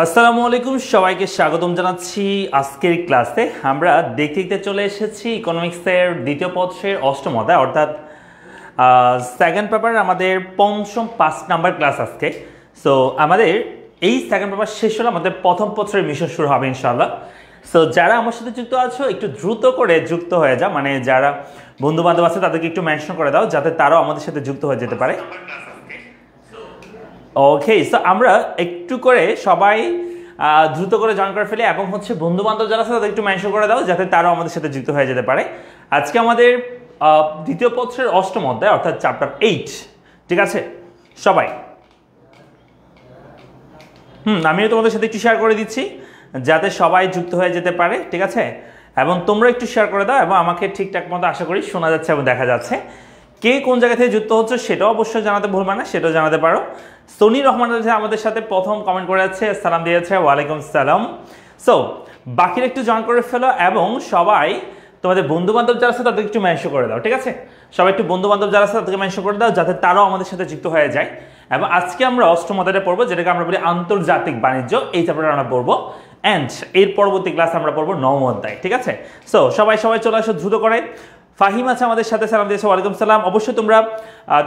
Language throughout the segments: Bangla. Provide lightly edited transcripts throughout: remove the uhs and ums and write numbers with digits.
আসসালামু আলাইকুম, সবাইকে স্বাগতম জানাচ্ছি আজকের ক্লাসে। আমরা দেখতে দেখতে চলে এসেছি ইকোনমিক্সের দ্বিতীয় পত্রের অষ্টম অধ্যায়, অর্থাৎ সেকেন্ড পেপার আমাদের পঞ্চম 5 নাম্বার ক্লাস আজকে। সো আমাদের এই সেকেন্ড পেপার শেষ হলে আমাদের প্রথম পত্রের মিশন শুরু হবে ইনশাআল্লাহ। সো যারা আমার সাথে যুক্ত আছো একটু দ্রুত করে যুক্ত হয়ে যাও, মানে যারা বন্ধু বান্ধব আছে তাদেরকে একটু মেনশন করে দাও যাতে তারাও আমাদের সাথে যুক্ত হয়ে যেতে পারে। ওকে, সো আমরা একটু করে সবাই দ্রুত করে জয়েন করে ফেলি এবং বন্ধু বান্ধব যারা আছে তাদের একটু মেনশন করে দাও যাতে তারাও আমাদের সাথে যুক্ত হয়ে যেতে পারে। আজকে আমাদের দ্বিতীয় পত্রের অষ্টম অধ্যায় অর্থাৎ চ্যাপ্টার 8, ঠিক আছে সবাই? আমিও তোমাদের সাথে একটু শেয়ার করে দিচ্ছি যাতে সবাই যুক্ত হয়ে যেতে পারে, ঠিক আছে? এবং তোমরা একটু শেয়ার করে দাও এবং আমাকে ঠিকঠাক মতো আশা করি শোনা যাচ্ছে এবং দেখা যাচ্ছে। কে কোন জায়গা থেকে যুক্ত হচ্ছে সেটাও অবশ্যই জানাতে ভুলবে না, সেটাও জানাতে পারো। সনি রহমান আমাদের সাথে প্রথম কমেন্ট করে যাচ্ছে, সালাম দিয়েছে, ওয়ালাইকুম সালাম। সো বাকিরা একটু জয়েন করে ফেলো এবং সবাই তোমাদের বন্ধু বান্ধব যারা আছে তাদেরকে একটু মেনশন করে দাও, ঠিক আছে? সবাই একটু বন্ধু বান্ধব যারা আছে তাদেরকে মেনশন করে দাও যাতে তারাও আমাদের সাথে যুক্ত হয়ে যায়। এবং আজকে আমরা অষ্টম অধ্যায়টা পড়বো, যেটাকে আমরা বলি আন্তর্জাতিক বাণিজ্য। এই চ্যাপ্টারটা আমরা পড়বো অ্যান্ড এর পরবর্তী ক্লাসে আমরা পড়বো নবম অধ্যায়, ঠিক আছে? সো সবাই চলে আসো দ্রুত করে। ফাহিম আছে আমাদের সাথে, সালাম দিয়েছে, ওয়ালাইকুম সালাম। অবশ্যই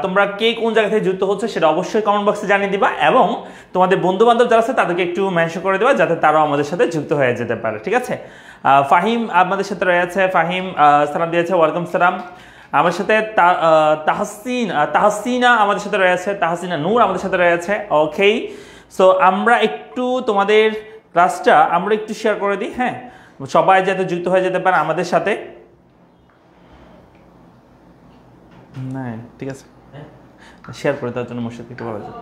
তোমরা কে কোন জায়গা থেকে যুক্ত হচ্ছে সেটা অবশ্যই কমেন্ট বক্সে জানিয়ে দিবা এবং তোমাদের বন্ধু বান্ধব যারা আছে তাদেরকে একটু মেনশন করে দেবা যাতে তারাও আমাদের সাথে যুক্ত হয়ে যেতে পারে, ঠিক আছে? ফাহিম আমাদের সাথে রয়েছে, ফাহিম সালাম দিয়েছে, ওয়ালাইকুম সালাম। আমার সাথে তাহসিনা আমাদের সাথে রয়েছে, তাহসিনা নূর আমাদের সাথে রয়েছে। ওকে, সো আমরা একটু তোমাদের ক্লাসটা আমরা একটু শেয়ার করে দিই, হ্যাঁ, সবাই যাতে যুক্ত হয়ে যেতে পারে আমাদের সাথে। না ঠিক আছে, শেয়ার করে দেওয়ার জন্য মোর্শেদকে একটু বলা যায়।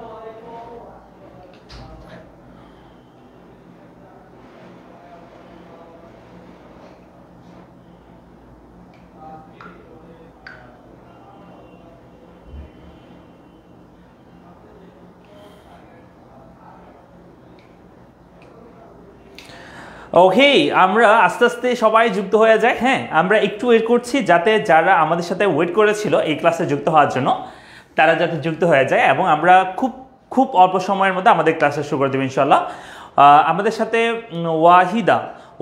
ওকে, আমরা আস্তে আস্তে সবাই যুক্ত হয়ে যায়। হ্যাঁ, আমরা একটু ওয়েট করছি যাতে যারা আমাদের সাথে ওয়েট করেছিল এই ক্লাসে যুক্ত হওয়ার জন্য তারা যাতে যুক্ত হয়ে যায় এবং আমরা খুব অল্প সময়ের মধ্যে আমাদের ক্লাসে শুরু করে দেবো ইনশাল্লাহ। আমাদের সাথে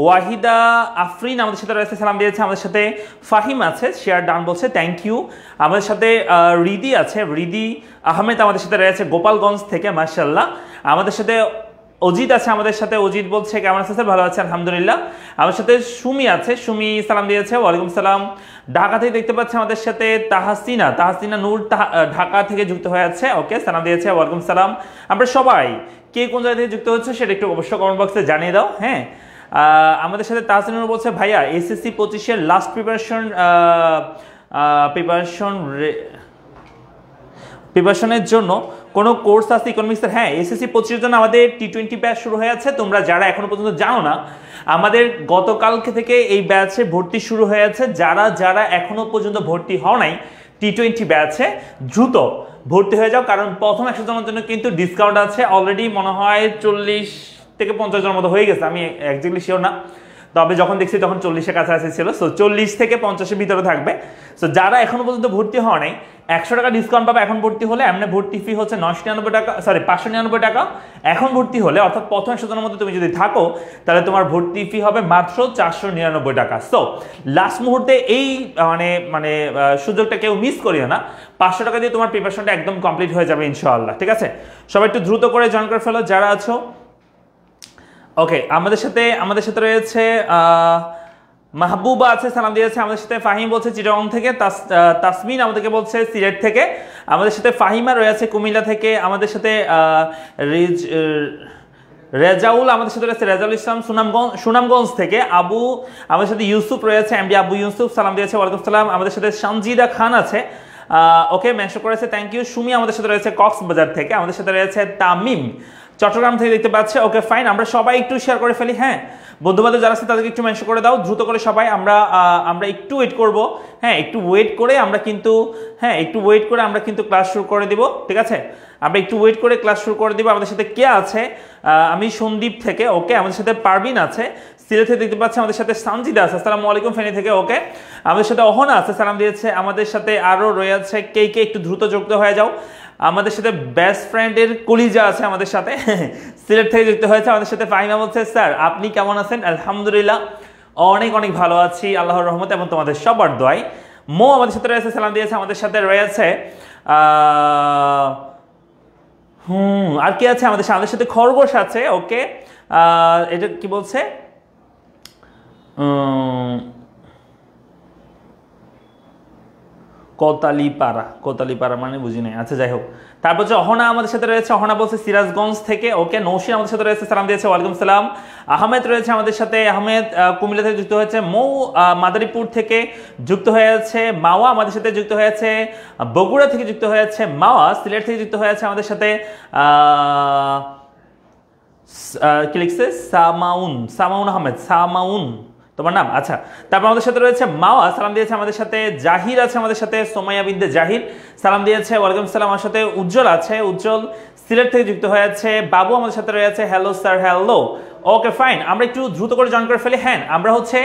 ওয়াহিদা আফরিন আমাদের সাথে রয়েছে, সালাম দিয়েছে। আমাদের সাথে ফাহিম আছে, শেয়ার ডান বলছে, থ্যাংক ইউ। আমাদের সাথে রিদি আছে, রিদি আহমেদ আমাদের সাথে রয়েছে গোপালগঞ্জ থেকে, মাশাআল্লাহ। আমাদের সাথে অজিত আছে, আমাদের সাথে অজিত বলছে কেমন আছে স্যার? ভালো আছে আলহামদুলিল্লাহ। আমার সাথে সুমি আছে, সুমি সালাম দিয়েছে, ওয়ালাইকুম সালাম। ঢাকা থেকে দেখতে পাচ্ছি আমাদের সাথে তাহসিনা নূর ঢাকা থেকে যুক্ত হয়ে আছে, ওকে, সালাম দিয়েছে, ওয়ালাইকুম সালাম। আমরা সবাই কে কোন জায়গা থেকে যুক্ত হচ্ছে সেটা একটু অবশ্যই কমেন্ট বক্সে জানিয়ে দাও। হ্যাঁ, আমাদের সাথে তাহসিনা নূর বলছে, ভাইয়া এসএসসি 25-এর লাস্ট প্রিপারেশনের জন্য কোনো কোর্স আছে ইকোনমিক্সের? হ্যাঁ, এসএসসি 25-এর জন্য আমাদের T20 ব্যাচ শুরু হয়ে আছে। তোমরা যারা এখনো পর্যন্ত জানো না, আমাদের গতকালকে থেকে এই ব্যাচে ভর্তি শুরু হয়ে আছে। যারা এখনো পর্যন্ত ভর্তি হও নাই T20 ব্যাচে, দ্রুত ভর্তি হয়ে যাও, কারণ প্রথম 100 জনের জন্য কিন্তু ডিসকাউন্ট আছে। অলরেডি মনে হয় 40 থেকে 50 জনের মতো হয়ে গেছে, আমি একজ্যাক্টলি শিওর না, তবে যখন দেখছি তখন 40-এর কাছাকাছি ছিল। সো 40 থেকে 50-এর ভিতরে থাকবে। সো যারা এখনো পর্যন্ত ভর্তি হওয়া নাই 100 টাকা ডিসকাউন্ট পাবে এখন ভর্তি হলে। এমনি ভর্তি ফি হচ্ছে 999 টাকা, সরি 599 টাকা। এখন ভর্তি হলে অর্থাৎ প্রথম 100 জনের মধ্যে তুমি যদি থাকো তাহলে তোমার ভর্তি ফি হবে মাত্র 499 টাকা। সো লাস্ট মুহূর্তে এই মানে সুযোগটা কেউ মিস করিও না। 500 টাকা দিয়ে তোমার প্রিপারেশনটা একদম কমপ্লিট হয়ে যাবে ইনশাআল্লাহ, ঠিক আছে? সবাই একটু দ্রুত করে জয়েন করে ফেলো যারা আছো। ওকে, আমাদের সাথে রয়েছে মাহবুবা আছে, সালাম দিয়েছে। আমাদের সাথে ফাহিম বলছে চিটাগং থেকে, তাসমিন আমাদেরকে বলছে সিলেট থেকে। আমাদের সাথে ফাহিমা রয়েছে কুমিল্লা থেকে। আমাদের সাথে রেজাউল আমাদের সাথে রয়েছে, রেজাউল ইসলাম সুনামগঞ্জ থেকে। আমাদের সাথে ইউসুফ রয়েছে, এমডি আবু ইউসুফ, সালাম দিয়েছে, ওয়ালাইকুম সালাম। আমাদের সাথে সঞ্জিদা খান আছে, ওকে, মেনশন করেছে, থ্যাংক ইউ। সুমি আমাদের সাথে রয়েছে কক্সবাজার থেকে। আমাদের সাথে রয়েছে তামিম চট্টগ্রাম থেকে দেখতে পাচ্ছে, ওকে ফাইন। আমরা সবাই একটু শেয়ার করে ফেলি। হ্যাঁ, বন্ধুবান্ধব যারা আছে তাদেরকে একটু মেনশন করে দাও দ্রুত করে সবাই। আমরা একটু ওয়েট করব। হ্যাঁ, একটু ওয়েট করে আমরা কিন্তু ক্লাস শুরু করে দিব, ঠিক আছে? আমরা একটু ওয়েট করে ক্লাস শুরু করে দিব। আমাদের সাথে কে আছে? আমি সন্দীপ থেকে, ওকে। আমাদের সাথে পারবিন আছে, সিলেট থেকে দেখতে পাচ্ছি। আমাদের সাথে সানজিদা আছে, আসসালামু আলাইকুম, ফেনী থেকে, ওকে। আমাদের সাথে অহনা আছে, সালাম দিয়েছে। আমাদের সাথে আরও রয়েছে কে একটু দ্রুত যুক্ত হয়ে যাও। আমাদের সাথে বেস্ট ফ্রেন্ডের কলিজা আছে আমাদের সাথে সিলেট থেকে যুক্ত হয়েছে আমাদের সাথে। ফাহিমা বলছে স্যার আপনি কেমন আছেন? আলহামদুলিল্লাহ অনেক অনেক ভালো আছি আল্লাহর রহমতে এবং তোমাদের সবার দোয়ায়। মো আমাদের সাথে রয়েছে, সালাম দিয়েছে। আমাদের সাথে রয়েছে আর কি আছে আমাদের সাথে খরগোশ আছে। ওকে এটা কি বলছে কোতালিপাড়া মানে বুঝি নাই। আচ্ছা যাই হোক, তারপর যে অহনা আমাদের সাথে রয়েছে। অহনা বলছে সিরাজগঞ্জ থেকে। ওকে নৌশিন আমাদের সাথে রয়েছে, সালাম দিয়েছে। ওয়ালাইকুম সালাম। আহমেদ রয়েছে আমাদের সাথে। আহমেদ কুমিল্লা থেকে যুক্ত হয়েছে। মৌ মাদারীপুর থেকে যুক্ত হয়েছে। মাওয়া আমাদের সাথে যুক্ত হয়েছে। বগুড়া থেকে যুক্ত হয়েছে। মাওয়া সিলেট থেকে যুক্ত হয়েছে আমাদের সাথে। কি লিখছে? সামাউন আহমেদ, সামাউন তোমার নাম। আচ্ছা, তারপর আমাদের সাথে রয়েছে মাওয়া, সালাম দিয়েছে আমাদের সাথে। জাহির আছে আমাদের সাথে, সোমাইয়া বিনতে জাহির সালাম দিয়েছে। ওয়ালাইকুম সালাম। আমার সাথে উজ্জ্বল আছে, উজ্জ্বল সিলেট থেকে যুক্ত হয়েছে। বাবু আমাদের সাথে রয়েছে। Hello sir. Hello. Okay fine, আমরা একটু দ্রুত করে জয়েন করে ফেলি। হ্যাঁ, আমরা হচ্ছে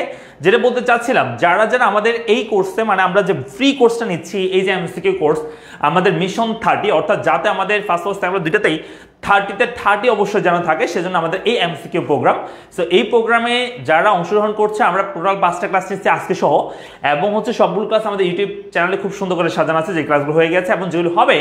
যেটা বলতে চাচ্ছিলাম, যারা যারা আমাদের এই কোর্সে মানে আমরা যে ফ্রি কোর্সটা নিচ্ছি, এই যে এমসিকিউ কোর্স আমাদের মিশন 30, অর্থাৎ যাতে আমাদের ফার্স্ট কোর্স আমরা দুটাতেই 30তে 30 অবশ্যই যেন থাকে, সেজন্য আমাদের এই এমসিকিউ প্রোগ্রাম। সো এই প্রোগ্রামে যারা অংশগ্রহণ করছে, আমরা টোটাল 5টা ক্লাস নিচ্ছি আজকে সহ, এবং হচ্ছে সবগুলো ক্লাস আমাদের ইউটিউব চ্যানেলে খুব সুন্দর করে সাজানো আছে। যে ক্লাসগুলো হয়ে গেছে এবং যেগুলো হবে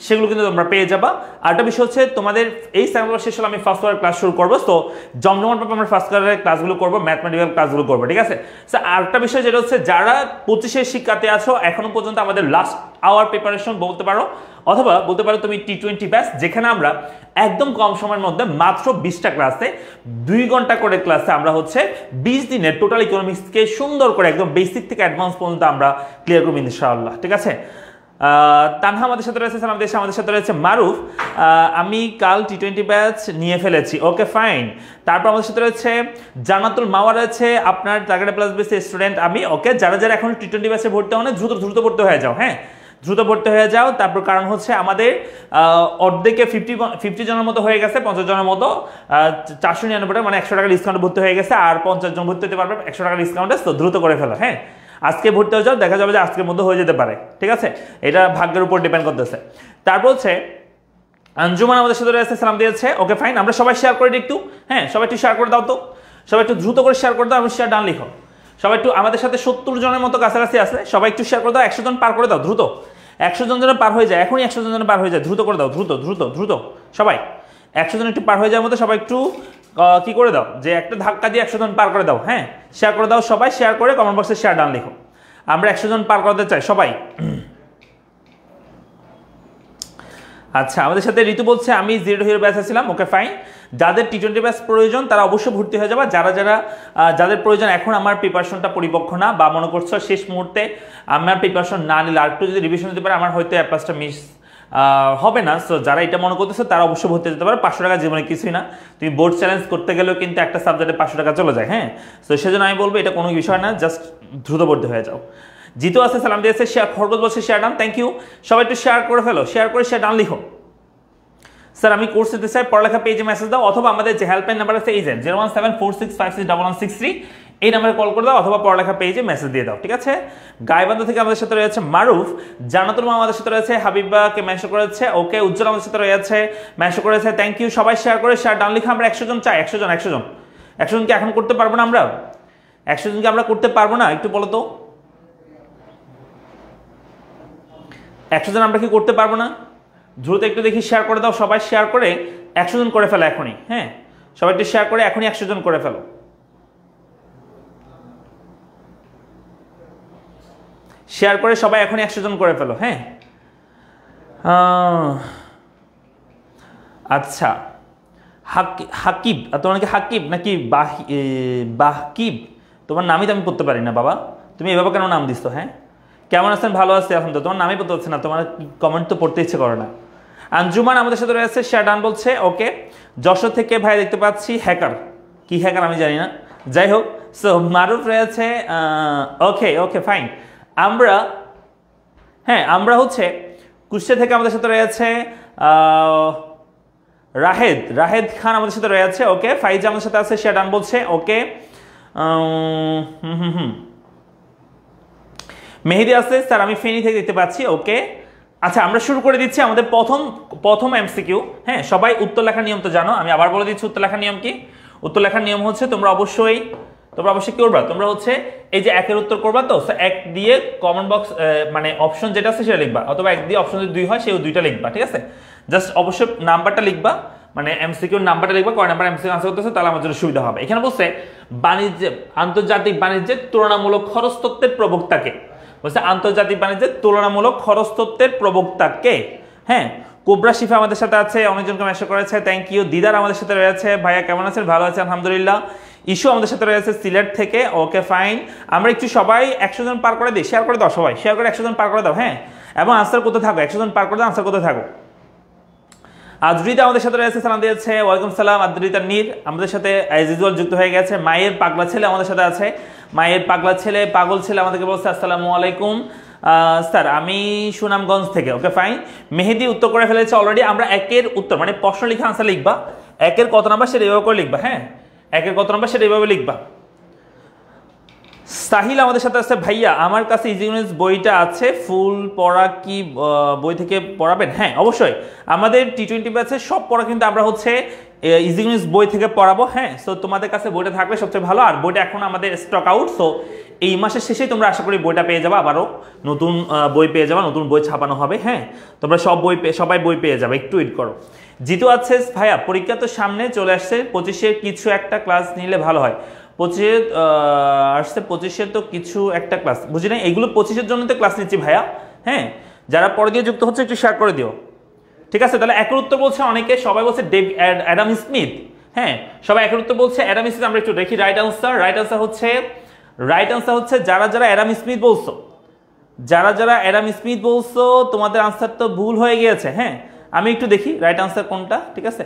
সেগুলো কিন্তু তোমরা পেয়ে যাবা। আরেকটা বিষয় হচ্ছে, তোমাদের এই সেমিনার শেষ হলে আমি ফার্স্ট ইয়ার ক্লাস শুরু করবো। তো জমজমাটভাবে আমরা ফার্স্ট ইয়ারের ক্লাসগুলো করবো, ম্যাথমেটিক্যাল ক্লাসগুলো করবো, ঠিক আছে? সো আরেকটা বিষয় যেটা হচ্ছে, যারা 25-এর শিক্ষার্থী আছো, এখনো পর্যন্ত আমাদের লাস্ট আওয়ার প্রিপারেশন বলতে পারো, অথবা বলতে পারো তুমি T20 ব্যাচ, যেখানে আমরা একদম কম সময়ের মধ্যে মাত্র 20টা ক্লাসে 2 ঘন্টা করে ক্লাসে আমরা হচ্ছে 20 দিনের টোটাল ইকোনমিক্সকে সুন্দর করে একদম বেসিক থেকে অ্যাডভান্স পর্যন্ত আমরা ক্লিয়ার করব ইনশাআল্লাহ, ঠিক আছে? তানহা আমাদের সাথে রয়েছে, সালাম দিয়েছে। আমাদের সাথে রয়েছে মারুফ, আমি কাল T20 ব্যাচ নিয়ে ফেলেছি। Okay fine. তারপর আমাদের সাথে রয়েছে জান্নাতুল মাওয়া রয়েছে, আপনার টার্গেট প্লাস বেসে স্টুডেন্ট আমি। ওকে, যারা যারা এখন T20 ব্যাচে ভর্তি হন দ্রুত ভর্তি হয়ে যাও। হ্যাঁ, দ্রুত ভর্তি হয়ে যাও। তারপর কারণ হচ্ছে আমাদের অর্ধেকে 50 জনের মতো হয়ে গেছে, 50 জনের মতো 499 মানে 100 টাকা ডিসকাউন্ট ভর্তি হয়ে গেছে। আর 50 জন ভর্তি হতে পারবে 100 টাকা ডিসকাউন্টে। তো দ্রুত করে ফেলো। হ্যাঁ, আজকে ভর্তি হয়ে যাও, দেখা যাবে যে আজকের মধ্যে হয়ে যেতে পারে, ঠিক আছে? এটা ভাগ্যের উপর ডিপেন্ড করতেছে। তারপর হচ্ছে আঞ্জুমান আমাদের সাথে রয়েছে, সালাম দিয়েছে। ওকে ফাইন, আমরা সবাই শেয়ার করে দিই একটু। হ্যাঁ, সবাই একটু শেয়ার করে দাও তো, সবাই একটু দ্রুত করে শেয়ার করে দাও। আমি শেয়ার ডান লিখো সবাই একটু। আমাদের সাথে 70 জনের মতো কাছাকাছি আছে, সবাই একটু শেয়ার করে দাও। 100 জন পার করে দাও দ্রুত। 100 জন যেন পার হয়ে যায়, এখনই 100 জন যেন পার হয়ে যায়, দ্রুত করে দাও, দ্রুত সবাই 100 জন একটু পার হয়ে যাওয়ার মতো সবাই একটু কি করে দাও, যে একটা ধাক্কা দিয়ে 100 জন পার করে দাও। হ্যাঁ, শেয়ার করে দাও সবাই, শেয়ার করে কমেন্ট বক্সে শেয়ার ডান লিখো। আমরা 100 জন পার করতে চাই সবাই। আচ্ছা, আমাদের সাথে ঋতু বলছে আমি 0 হিরো ব্যাচে ছিলাম। ওকে ফাইন, যাদের T20 ব্যাচ প্রয়োজন তারা অবশ্যই ভর্তি হয়ে যাবে। যাদের প্রয়োজন এখন আমার প্রিপারেশনটা পরিপক্ক না, বা মনে করছো শেষ মুহূর্তে আমার প্রিপারেশন না নিলে আর একটু যদি রিভিশন দিতে পারে আমার হয়তো অ্যাপ্লাসটা মিস হবে না। সো যারা এটা মনে করতেছো তারা অবশ্যই ভর্তি যেতে পারে। 500 টাকা জীবনে কিছুই না, তুমি বোর্ড চ্যালেঞ্জ করতে গেলেও কিন্তু একটা সাবজেক্টে 500 টাকা চলে যায়। হ্যাঁ, তো সেজন্য আমি বলবো এটা কোনো বিষয় না, জাস্ট দ্রুত ভর্তি হয়ে যাও। জিতু আছে, সালাম দিয়েছে। শেয়ার খরগোশ বলছে শেয়ার ডান, থ্যাংক ইউ। সবাই একটু শেয়ার করে ফেলো, শেয়ার করে শেয়ার ডান লিখো। স্যার আমি কোর্স দিতে চাই, পড়ালেখা পেজে মেসেজ দাও, অথবা আমাদের যে হেল্পলাইন নাম্বার আছে এই যে 01746561163 এই নাম্বারে কল করে দাও, অথবা পড়ালেখা পেজে মেসেজ দিয়ে দাও, ঠিক আছে? গাইবান্ধা থেকে আমাদের সাথে রয়েছে মারুফ, জান্নাতুল মা আমাদের সাথে রয়েছে, হাবিবাকে মেনশন করেছে। ওকে, উজ্জ্বল আমাদের সাথে রয়েছে, মেনশন করেছে, থ্যাংক ইউ। সবাই শেয়ার করে শেয়ার ডান লিখে আমরা 100 জন চাই। 100 জনকে এখন করতে পারবো না আমরা? 100 জনকে আমরা করতে পারবো না? একটু বলো তো, 100 জন আমরা কি করতে পারবো না? দ্রুত একটু দেখি শেয়ার করে দাও সবাই, শেয়ার করে 100 জন করে ফেলো এখনই। হ্যাঁ, সবাই একটু শেয়ার করে এখনই 100 জন করে ফেলো। শেয়ার করে সবাই এখনই 100 জন করে ফেলো। হ্যাঁ, আচ্ছা, হাকিব, তোমার নাকি হাকিব নাকি বাহকিব? তোমার নামই তো আমি পড়তে পারি না বাবা, তুমি এভাবে কেন নাম দিচ্ছ? হ্যাঁ, কেমন আছেন? ভালো আছি আলহামদুলিল্লাহ। তোমার নামই পড়তে হচ্ছে না, তোমার কমেন্ট তো পড়তে ইচ্ছে করে না। আঞ্জুমান আমাদের সাথে রয়েছে, শেয়ার ডান বলছে। ওকে, যশোর থেকে ভাই দেখতে পাচ্ছি। হ্যাকার, কি হ্যাকার আমি জানি না, যাই হোক। সো মারুফ রয়েছে। Okay fine. আমরা হচ্ছে কুষ্টিয়া থেকে আমাদের সাথে রয়েছে রাহেদ খান আমাদের সাথে রয়েছে। ওকে, ফাইজা আমাদের সাথে আছে, শেয়ার ডান বলছে। ওকে, মেহেদি আছে, স্যার আমি ফেনী থেকে দেখতে পাচ্ছি। ওকে, আচ্ছা আমরা শুরু করে দিচ্ছি আমাদের প্রথম এমসিকিউ। হ্যাঁ, সবাই উত্তর লেখার নিয়ম তো জানো, আমি আবার বলে দিচ্ছি উত্তর লেখার নিয়ম কি। উত্তর লেখার নিয়ম হচ্ছে তোমরা অবশ্যই কি করবা, তোমরা হচ্ছে এই যে একের উত্তর করবা, তো এক দিয়ে কমন বক্স মানে অপশন যেটা আছে সেটা লিখবা, অথবা এক দিয়ে অপশন যদি 2 হয় সেও 2টা লিখবা, ঠিক আছে। জাস্ট অবশ্যই নাম্বারটা লিখবা, মানে এমসিকিউর নাম্বারটা লিখবা, কয় নাম্বার এমসিকিউ আনসার করতেছে, তাহলে আমার জন্য সুবিধা হবে। এখানে বলছে আন্তর্জাতিক বাণিজ্যের তুলনামূলক খরচ তত্ত্বের প্রবক্তাকে, বলছে আন্তর্জাতিক বাণিজ্যের তুলনামূলক খরচ তত্ত্বের প্রবক্তাকে। হ্যাঁ, কোবরা শিফা আমাদের সাথে আছে, অনেকজনকে মেসেজ করেছে, থ্যাংক ইউ। দিদার আমাদের সাথে রয়েছে, ভাইয়া কেমন আছেন? ভালো আছে আলহামদুলিল্লাহ। ইস্যু আমাদের সাথে রয়েছে সিলেট থেকে, ওকে ফাইন। আমরা একটু সবাই 100 জন পার করে দিই, শেয়ার করে দাও, সবাই শেয়ার করে 100 জন পার করে দাও। হ্যাঁ, এবং আনসার করতে থাকো, 100 জন পার করে দাও, আনসার করতে থাকো। আদ্রিতা আমাদের সাথে রয়েছে, সালাম দিয়েছে, ওয়ালাইকুম সালাম। আদ্রিতা নীর আমাদের সাথে অ্যাজ ইউজুয়াল যুক্ত হয়ে গেছে। মায়ের পাগলা ছেলে আমাদের সাথে আছে, মায়ের পাগলা ছেলে, পাগল ছেলে আমাদেরকে বলছে আসসালামু আলাইকুম স্যার, আমি সুনামগঞ্জ থেকে, ওকে ফাইন। মেহেদি উত্তর করে ফেলেছে অলরেডি। আমরা একের উত্তর মানে প্রশ্ন লিখে আনসার লিখবা, একের কত নাম্বার সেটা এইভাবে করে লিখবা। হ্যাঁ, একের কত নাম্বার সেটা এইভাবে লিখবা। সাহিল আমাদের সাথে আছে, ভাইয়া আমার কাছে ইজি ইংলিশ বইটা আছে, ফুল পড়া কি বই থেকে পড়াবেন? হ্যাঁ অবশ্যই, আমাদের টি20 ব্যাচে সব পড়া কিন্তু আমরা হচ্ছে ইজি ইংলিশ বই থেকে পড়াবো। হ্যাঁ, সো তোমাদের কাছে বইটা থাকলে সবচেয়ে ভালো, আর বইটা এখন আমাদের স্টক আউট, সো এই মাসের শেষেই তোমরা আশা করি বইটা পেয়ে যাবে, আবারও নতুন বই পেয়ে যাবে, নতুন বই ছাপানো হবে। হ্যাঁ, তোমরা সবাই বই পেয়ে যাবে, একটু ওয়েট করো। জিতু আছে, ভাইয়া পরীক্ষা তো সামনে চলে আসছে, 25-এর কিছু একটা ক্লাস নিলে ভালো হয়। 25-এর তো কিছু একটা ক্লাস বুঝি না, এগুলো 25-এর জন্য তো ক্লাস নিচ্ছি ভাইয়া। হ্যাঁ, যারা পরে দিয়ে যুক্ত হচ্ছে একটু শেয়ার করে দিও, ঠিক আছে। তাহলে একের উত্তর বলছে অনেকে, সবাই বলছে অ্যাডাম স্মিথ। হ্যাঁ, সবাই একের উত্তর বলছে অ্যাডাম স্মিথ। আমরা একটু দেখি রাইট আনসার হচ্ছে যারা অ্যাডাম স্মিথ বলছো, যারা অ্যাডাম স্মিথ বলছো তোমাদের আনসার তো ভুল হয়ে গিয়েছে। হ্যাঁ, আমি একটু দেখি রাইট আনসার কোনটা, ঠিক আছে।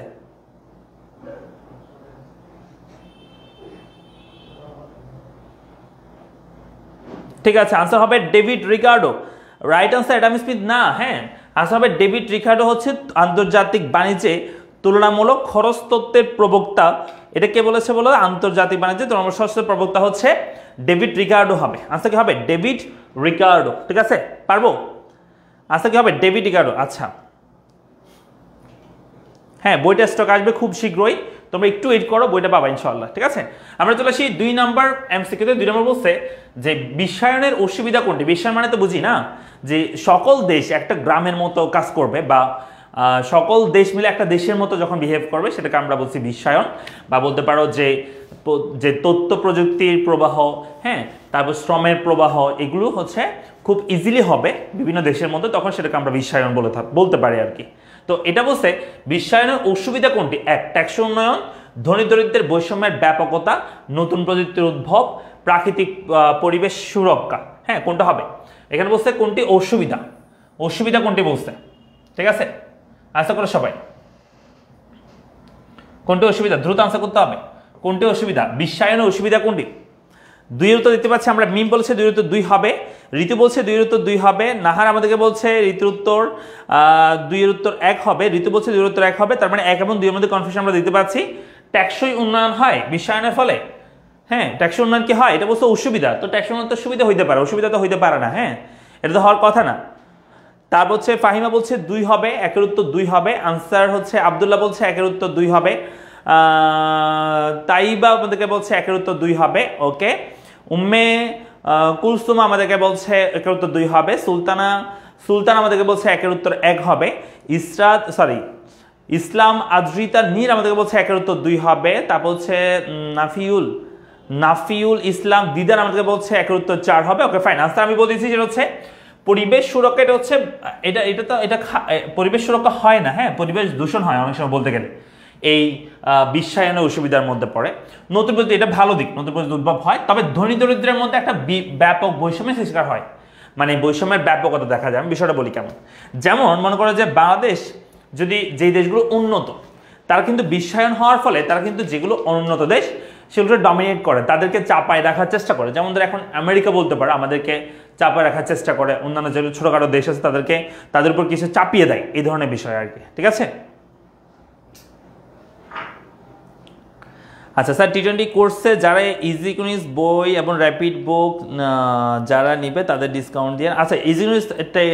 ঠিক আছে, আনসার হবে David Ricardo. Right answer Adam Smith না। হ্যাঁ, আনসার হবে ডেভিড রিকার্ডো, হচ্ছে আন্তর্জাতিক বাণিজ্যে তুলনামূলক খরচ তত্ত্বের প্রবক্তা। এটা কে বলেছে বলো? আন্তর্জাতিক বাণিজ্যে তুলনামূলক খরচ তত্ত্বের প্রবক্তা হচ্ছে ডেভিড রিকার্ডো হবে। আনসার কি হবে? ডেভিড রিকার্ডো, ঠিক আছে, পারবো? আনসার কি হবে? David Ricardo. আচ্ছা, হ্যাঁ, বইটা স্টক আসবে খুব শীঘ্রই, তোমরা একটু ওয়েট করো, বইটা পাবা ইনশাআল্লাহ, ঠিক আছে। আমরা চলে আসি 2 নম্বর এমসিকিউতে। 2 নম্বর বলছে যে বিশ্বায়নের অসুবিধা কোনটি? বিশ্বায়ন মানে তো বুঝি না যে সকল দেশ একটা গ্রামের মতো কাজ করবে, বা সকল দেশ মিলে একটা দেশের মতো যখন বিহেভ করবে, সেটাকে আমরা বলছি বিশ্বায়ন। বা বলতে পারো যে তথ্য প্রযুক্তির প্রবাহ, হ্যাঁ, তারপর শ্রমের প্রবাহ, এগুলো হচ্ছে খুব ইজিলি হবে বিভিন্ন দেশের মধ্যে, তখন সেটাকে আমরা বিশ্বায়ন বলতে পারি আর কি। তো এটা বলছে বিশ্বায়নের অসুবিধা কোনটি? 1, ট্যাক্সই উন্নয়ন, ধনী দরিদ্রের বৈষম্যের ব্যাপকতা, নতুন প্রযুক্তির উদ্ভব, প্রাকৃতিক পরিবেশ সুরক্ষা। হ্যাঁ, কোনটা হবে? এখানে বলছে কোনটি অসুবিধা কোনটি বলছে, ঠিক আছে। আনসার করো সবাই, কোনটি অসুবিধা? দ্রুত আনসার করতে হবে। কোনটি অসুবিধা? বিশ্বায়নের অসুবিধা কোনটি? 2 এর উত্তর দিতে পারছি আমরা। মিম বলছে 2 এর উত্তর 2 হবে, ঋতু বলছে 2 এর উত্তর 2 হবে, নাহার আমাদেরকে বলছে ঋতুর উত্তর 2 এর উত্তর 1 হবে, ঋতু বলছে 2 এর উত্তর 1 হবে। তার মানে 1 এবং 2 এর মধ্যে কনফিউশন আমরা দিতে পারছি। ট্যাক্সই উন্নয়ন হয় বিশ্বায়নের ফলে? হ্যাঁ, ট্যাক্সই উন্নয়ন কি হয়? এটা বলছে অসুবিধা, তো ট্যাক্সই উন্নয়ন তো সুবিধা হইতে পারে, অসুবিধা তো হইতে পারে না। হ্যাঁ, এটা তো হওয়ার কথা না। তারপর হচ্ছে ফাহিমা বলছে 2 হবে, 1 এর উত্তর 2 হবে। আনসার হচ্ছে আব্দুল্লাহ বলছে 1 এর উত্তর 2 হবে। তাইবা আমাদেরকে বলছে 1 এর উত্তর 2 হবে, ওকে। উম্মে কুলসুমা আমাদেরকে বলছে 1 এর উত্তর 2 হবে। সুলতান আমাদেরকে বলছে 1 এর উত্তর 1 হবে। ইসলাম আদ্রিতা নীর আমাদেরকে বলছে 1 এর উত্তর 2 হবে। তারপর হচ্ছে নাফিউল ইসলাম দিদার আমাদেরকে বলছে 1 এর উত্তর 4 হবে, ওকে ফাইন। আনসার আমি বলেছি যেটা হচ্ছে পরিবেশ সুরক্ষা। এটা হচ্ছে এটা পরিবেশ সুরক্ষা হয় না, হ্যাঁ, পরিবেশ দূষণ হয় অনেক সময় বলতে গেলে, এই বিশ্বায়নের অসুবিধার মধ্যে পড়ে। নতুন প্রযুক্তি, এটা ভালো দিক, নতুন প্রযুক্তি উদ্ভব হয়, তবে ধনী দরিদ্রের মধ্যে একটা ব্যাপক বৈষম্যের শিকার হয়, মানে বৈষম্যের ব্যাপকতা দেখা যায়। আমি বিষয়টা বলি কেমন। যেমন মনে করো যে বাংলাদেশ, যদি যেই দেশগুলো উন্নত, তারা কিন্তু বিশ্বায়ন হওয়ার ফলে তারা কিন্তু যেগুলো অনুন্নত দেশ সেগুলো ডমিনেট করে, তাদেরকে চাপায় রাখার চেষ্টা করে। যেমন ধর এখন আমেরিকা বলতে পারো আমাদেরকে চাপায় রাখার চেষ্টা করে, অন্যান্য যেগুলো ছোটখাটো দেশ আছে তাদের উপর কিছু চাপিয়ে দেয়, এই ধরনের বিষয় আর কি, ঠিক আছে। আচ্ছা স্যার T20 কোর্সে যারা ইজি ইকোনমিক্স বই এবং র্যাপিড বুক যারা নিবে তাদের ডিসকাউন্ট দিয়ে। আচ্ছা ইজি ইকোনমিক্স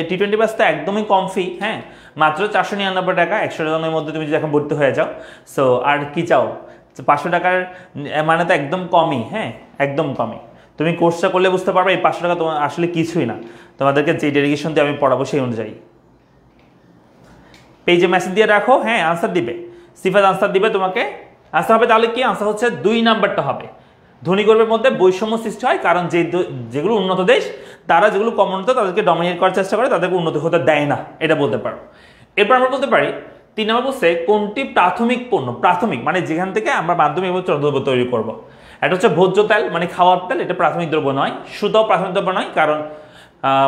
T20 ব্যাচ তো একদমই কম ফি, হ্যাঁ মাত্র 499 টাকা, 100 জনের মধ্যে তুমি যদি এখন ভর্তি হয়ে যাও। সো আর কি চাও, 500 টাকার মানে তো একদম কমই, হ্যাঁ একদম কমই। তুমি কোর্সটা করলে বুঝতে পারবে এই 500 টাকা তোমার আসলে কিছুই না, তোমাদেরকে যে ডেডিকেশন দিয়ে আমি পড়াবো সেই অনুযায়ী। পেজে মেসেজ দিয়ে রাখো, হ্যাঁ আনসার দিবে, সিফাত আনসার দিবে তোমাকে। আনসার হবে তাহলে কি, আনসার হচ্ছে 2 নাম্বারটা হবে। ধনী গর্বের মধ্যে বৈষম্য সৃষ্টি হয়, কারণ যেগুলো উন্নত দেশ তারা যেগুলো কম উন্নত তাদেরকে ডমিনেট করার চেষ্টা করে, তাদেরকে উন্নত হতে দেয় না, এটা বলতে পারো। এরপর আমরা বলতে পারি 3 নম্বর বলছে কোনটি প্রাথমিক পণ্য, প্রাথমিক মানে যেখান থেকে আমরা মাধ্যমিক এবং চূড়ান্ত দ্রব্য তৈরি করব। এটা হচ্ছে ভোজ্য তেল মানে খাওয়ার তেল, এটা প্রাথমিক দ্রব্য নয়। সুতাও প্রাথমিক দ্রব্য নয়, কারণ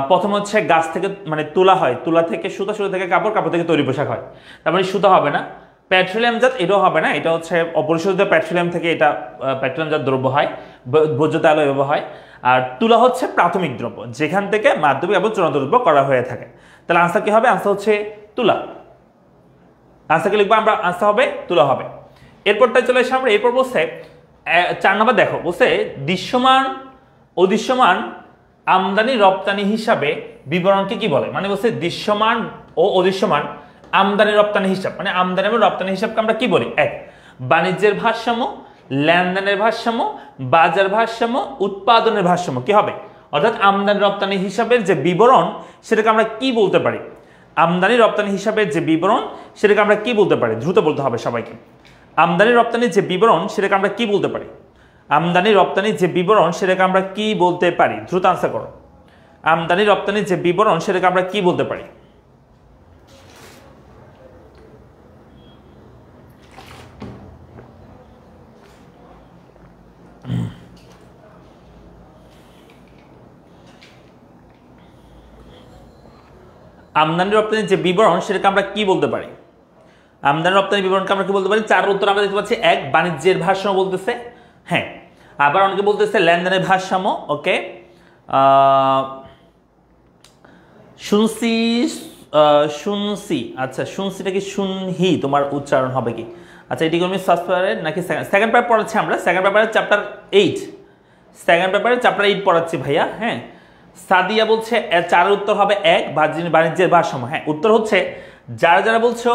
প্রথম হচ্ছে গাছ থেকে মানে তুলা হয়, তুলা থেকে সুতা, সুতা থেকে কাপড়, কাপড় থেকে তৈরি পোশাক হয়, তার মানে সুতা হবে না। পেট্রোলিয়ামজাত এটাও হবে না, এটা হচ্ছে অপরিশোধিত পেট্রোলিয়াম থেকে এটা পেট্রোলিয়ামজাত দ্রব্য হয়, ভোজ্য তেল ব্যবহার হয়। আর তুলা হচ্ছে প্রাথমিক দ্রব্য যেখান থেকে মাধ্যমিক এবং চূড়ান্ত দ্রব্য করা হয়ে থাকে। তাহলে আনসার কি হবে, আনসার হচ্ছে তুলা। আনসারকে লিখবো আমরা, আনসার হবে তুলা হবে। এরপরটা চলে এসে আমরা এরপর বলছে 4 নম্বর দেখো, বলছে দৃশ্যমান অদৃশ্যমান আমদানি রপ্তানি হিসাবে বিবরণকে কি বলে। মানে বলছে দৃশ্যমান ও অদৃশ্যমান আমদানি রপ্তানি হিসাব, মানে আমদানি এবং রপ্তানি হিসাবকে আমরা কি বলি। 1 বাণিজ্যের ভারসাম্য, লেনদেনের ভারসাম্য, বাজার ভারসাম্য, উৎপাদনের ভারসাম্য কি হবে। অর্থাৎ আমদানি রপ্তানি হিসাবের যে বিবরণ সেটাকে আমরা কি বলতে পারি, আমদানি রপ্তানি হিসাবের যে বিবরণ সেটাকে আমরা কি বলতে পারি, দ্রুত বলতে হবে সবাইকে। আমদানি রপ্তানির যে বিবরণ সেটাকে আমরা কি বলতে পারি, আমদানি রপ্তানির যে বিবরণ সেটাকে আমরা কি বলতে পারি, দ্রুত আনসার করো। আমদানি রপ্তানির যে বিবরণ সেটাকে আমরা কি বলতে পারি। আমদানি রপ্তানির যে বিবরণ সেটাকে আমরা কি বলতে পারি, আমদানি রপ্তানি বিবরণকে আমরা কি বলতে পারি। 4 উত্তর আমরা দেখতে পাচ্ছি। 1 বাণিজ্যের ভারসাম্য বলতেছে, হ্যাঁ আবার অনেকে বলতেছে লেনদেনের ভারসাম্য। ওকে শুনছি শুনছি, আচ্ছা শুনছিটা কি শুনহি তোমার উচ্চারণ হবে কি। আচ্ছা এটি ইকোনমিক্স ফার্স্ট পেপারের নাকি সেকেন্ড পেপার পড়াচ্ছি আমরা, সেকেন্ড পেপারের চ্যাপ্টার 8, সেকেন্ড পেপারের চ্যাপ্টার 8 পড়াচ্ছি ভাইয়া। হ্যাঁ সাদিয়া বলছে 4 উত্তর হবে 1 বাণিজ্যের ভারসাম্য। হ্যাঁ উত্তর হচ্ছে যারা যারা বলছো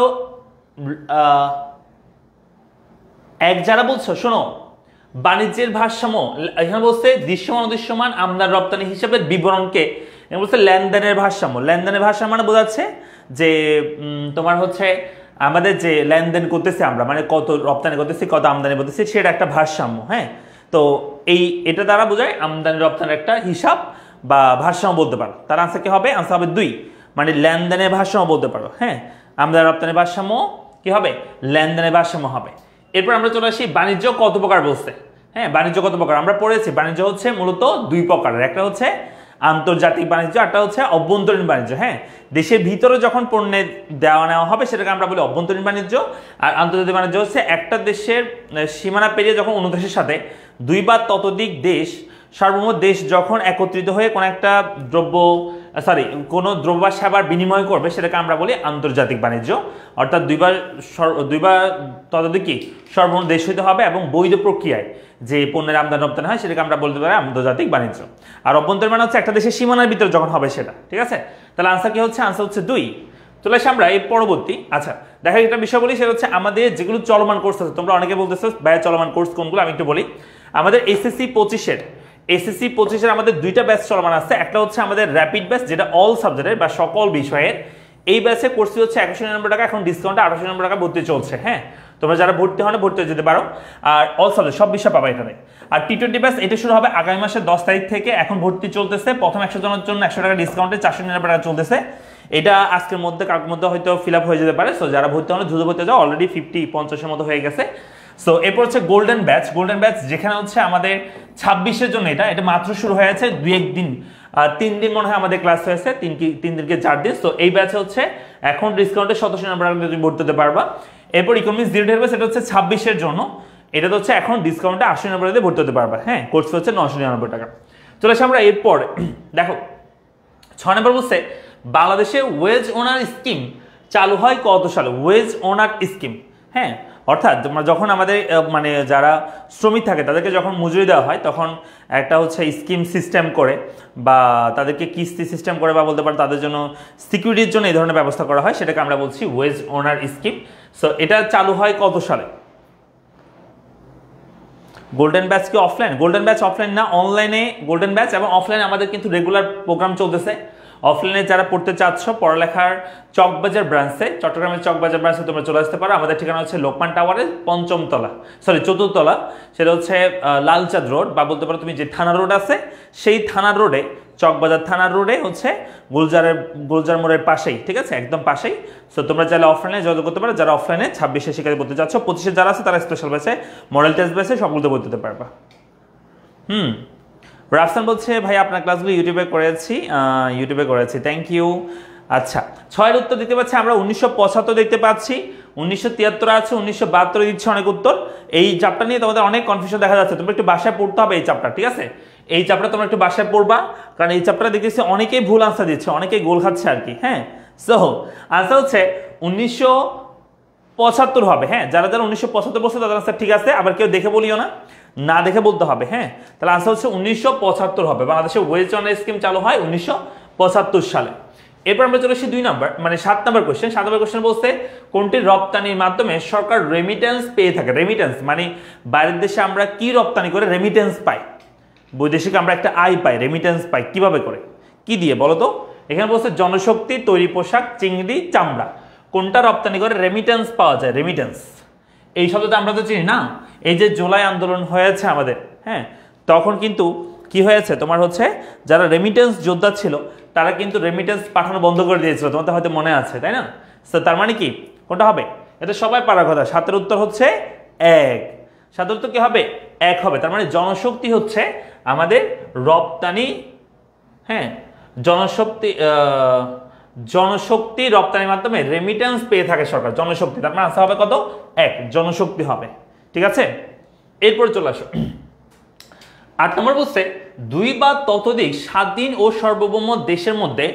1 যারা বলছো শোনো বাণিজ্যের ভারসাম্য, এখানে বলছে দৃশ্যমান অদৃশ্যমান আমদানি রপ্তানি হিসাবের বিবরণকে বলছে লেনদেনের ভারসাম্য। লেনদেনের ভারসাম্য মানে বোঝাচ্ছে যে তোমার হচ্ছে আমাদের যে লেনদেন করতেছি আমরা, মানে কত রপ্তানি করতেছি কত আমদানি করতেছি সেটা একটা ভারসাম্য। হ্যাঁ তো এটা দ্বারা বোঝায় আমদানি রপ্তানির একটা হিসাব বা ভারসাম্য বলতে পারো। তার আনসার কি হবে, আনসার হবে 2 মানে লেনদেনের ভারসাম্য বলতে পারো। হ্যাঁ আমদানি রপ্তানির ভারসাম্য কি হবে, লেনদেনের ভারসাম্য হবে। এরপর আমরা চলে আসি বাণিজ্য কত প্রকার বলছে। হ্যাঁ বাণিজ্য কত প্রকার আমরা পড়েছি, বাণিজ্য হচ্ছে মূলত 2 প্রকারের, একটা হচ্ছে আন্তর্জাতিক বাণিজ্য, একটা হচ্ছে অভ্যন্তরীণ বাণিজ্য। হ্যাঁ দেশের ভিতরে যখন পণ্যের দেওয়া নেওয়া হবে সেটাকে আমরা বলি অভ্যন্তরীণ বাণিজ্য। আর আন্তর্জাতিক বাণিজ্য হচ্ছে একটা দেশের সীমানা পেরিয়ে যখন অন্য দেশের সাথে 2 বা ততোধিক দেশ সর্বমোট দেশ যখন একত্রিত হয়ে কোনো একটা কোনো দ্রব্য বা সেবার বিনিময় করবে সেটাকে আমরা বলি আন্তর্জাতিক বাণিজ্য। অর্থাৎ 2 বা ততোধিক কি সর্বমোট দেশ হইতে হবে এবং বৈধ প্রক্রিয়ায় যে পণ্যের আমদানি রপ্তানি হয় সেটাকে আমরা বলতে পারি আন্তর্জাতিক বাণিজ্য। আর অভ্যন্তরীণ মানে হচ্ছে একটা দেশের সীমানার ভিতরে যখন হবে সেটা। ঠিক আছে, তাহলে আনসার কি হচ্ছে, আনসার হচ্ছে 2। চলে আসি আমরা এই পরবর্তী। আচ্ছা দেখা একটা বিষয় বলি, সেটা হচ্ছে আমাদের যেগুলো চলমান কোর্স আছে, তোমরা অনেকে বলতেছো ভাইয়া চলমান কোর্স কোনগুলো, আমি একটু বলি। আমাদের এসএসসি 25-এর আমাদের 2টা ব্যাচ চলমান আছে। একটা হচ্ছে আমাদের র্যাপিড ব্যাচ, যেটা অল সাবজেক্টের বা সকল বিষয়ের। এই ব্যাচে কোর্স হচ্ছে 199 টাকা, এখন ডিসকাউন্টে 1899 টাকা ভর্তি চলছে। হ্যাঁ তোমরা যারা ভর্তি হয় না ভর্তি হয়ে যেতে পারো, আর অল সাবজেক্ট সব বিষয় পাবা এখানে। আর T20 ব্যাচ এটা শুরু হবে আগামী মাসের 10 তারিখ থেকে, এখন ভর্তি চলতেছে। প্রথম 100 জনের জন্য 100 টাকা ডিসকাউন্টে 499 টাকা চলতেছে। এটা আজকের মধ্যে কালকের মধ্যে হয়তো ফিল আপ হয়ে যেতে পারে। সো যারা ভর্তি হলে দ্রুত ভর্তি যাও, অলরেডি 50-50-এর মতো হয়ে গেছে। সো এরপর হচ্ছে গোল্ডেন ব্যাচ, যেখানে হচ্ছে আমাদের 26-এর জন্য এটা মাত্র শুরু হয়েছে, 2-1 দিন 3 দিন মনে হয় আমাদের ক্লাস হয়েছে, 3 দিনকে 4 দিন। তো এই ব্যাচে হচ্ছে এখন ডিসকাউন্টে 2799 টাকা তুমি ভর্তি হতে পারবা। এরপর ইকোনমিক্স জিরো ডে ব্যাচ, এটা হচ্ছে 26-এর জন্য, এটা তো হচ্ছে এখন ডিসকাউন্টে 8099 টাকা দিয়ে ভর্তি হতে পারবা। হ্যাঁ কোর্স হচ্ছে 999 টাকা। চলে আসি আমরা এরপর দেখো 6 নম্বর বলছে বাংলাদেশে ওয়েজ ওনার স্কিম চালু হয় কত সালে। ওয়েজ ওনার স্কিম, হ্যাঁ অর্থাৎ যখন আমাদের মানে যারা শ্রমিক থাকে তাদেরকে যখন মজুরি দেওয়া হয় তখন একটা হচ্ছে স্কিম সিস্টেম করে বা তাদেরকে কিস্তি সিস্টেম করে বা বলতে পারে তাদের জন্য সিকিউরিটির জন্য এই ধরনের ব্যবস্থা করা হয়, সেটাকে আমরা বলছি ওয়েজ ওনার স্কিম। সো এটা চালু হয় কত সালে? গোল্ডেন ব্যাচ কি অফলাইন? গোল্ডেন ব্যাচ অফলাইন না, অনলাইনে গোল্ডেন ব্যাচ এবং অফলাইনে আমাদের কিন্তু রেগুলার প্রোগ্রাম চলতেছে। অফলাইনে যারা পড়তে চাচ্ছ পড়ালেখার চকবাজার ব্রাঞ্চে, চট্টগ্রামের চকবাজার ব্রাঞ্চে তোমরা চলে আসতে পারো। আমাদের ঠিকানা হচ্ছে লোকমান টাওয়ারের চতুর্থতলা, সেটা হচ্ছে লালচাঁদ রোড বা বলতে পারো তুমি যে থানা রোড আছে সেই থানার রোডে, চকবাজার থানার রোডে হচ্ছে গুলজার মোড়ের পাশেই, ঠিক আছে, একদম পাশেই। সো তোমরা চাইলে অফলাইনে যোগাযোগ করতে পারো। যারা অফলাইনে 26-এ শিক্ষার্থী পড়তে চাচ্ছ, 25-এ যারা আছে তারা স্পেশাল ব্যাচে, মডেল টেস্ট ব্যাচে সকলতে পড়তে পারবা। রাফসান বলছে ভাই আপনার ক্লাসগুলো ইউটিউবে করেছি, থ্যাংক ইউ। আচ্ছা, 6-এর উত্তর দিতে পাচ্ছি আমরা 1975 দেখতে পাচ্ছি, 1973 আছে, 1972 দিচ্ছে অনেক উত্তর। এই চ্যাপ্টার নিয়ে তোমাদের অনেক কনফিউশন দেখা যাচ্ছে, তোমরা একটু বাসায় পড়তে হবে এই চ্যাপ্টার, ঠিক আছে? এই চ্যাপ্টার তোমরা একটু বাসায় পড়বা, কারণ এই চ্যাপ্টারে দেখতেছি অনেকেই ভুল আনসার দিচ্ছে, অনেকেই গোল খাচ্ছে আর কি। হ্যাঁ, সো আনসার হচ্ছে 1975 হবে। হ্যাঁ, যারা 1975 বলছে তাদের আনসার ঠিক আছে, আবার কেউ দেখে বলিও না দেখে বলতে হবে। হ্যাঁ, তাহলে আনসার হচ্ছে 1975 হবে। বাংলাদেশে ওয়েজ ওয়ানার স্কিম চালু হয় 1975 সালে। এরপর আমরা চলে আসি 2 নাম্বার মানে 7 নাম্বার কোশ্চেন। 7 নাম্বার কোশ্চেন বলছে কোনটি রপ্তানির মাধ্যমে সরকার রেমিটেন্স পেয়ে থাকে? রেমিটেন্স মানে বাইরের দেশে আমরা কি রপ্তানি করে রেমিটেন্স পাই, বৈদেশিক আমরা একটা আয় পাই, রেমিটেন্স পাই কিভাবে করে, কি দিয়ে বলো তো? এখানে বলছে জনশক্তি, তৈরি পোশাক, চিংড়ি, চামড়া, কোনটা রপ্তানি করে রেমিটেন্স পাওয়া যায়? রেমিটেন্স এই শব্দটা আমরা তো চিনি না। এই যে জুলাই আন্দোলন হয়েছে আমাদের, হ্যাঁ, তখন কিন্তু কি হয়েছে তোমার হচ্ছে যারা রেমিটেন্স যোদ্ধা ছিল তারা কিন্তু রেমিটেন্স পাঠানো বন্ধ করে দিয়েছিল, তোমাদের হয়তো মনে আছে, তাই না? তো তার মানে কি কোনটা হবে? এটা সবাই পারার কথা। 7-এর উত্তর হচ্ছে 1। 7-এর উত্তর কি হবে? 1 হবে। তার মানে জনশক্তি হচ্ছে আমাদের রপ্তানি, হ্যাঁ, জনশক্তি রপ্তানির মাধ্যমে রেমিটেন্স পেয়ে থাকে সরকার, জনশক্তি। তার মানে আনসার হবে কত? 1, জনশক্তি হবে, ঠিক আছে? এরপর চলে আসো 8 নম্বর বলছে 2 বা ততোধিক স্বাধীন ও সার্বভৌম দেশের মধ্যে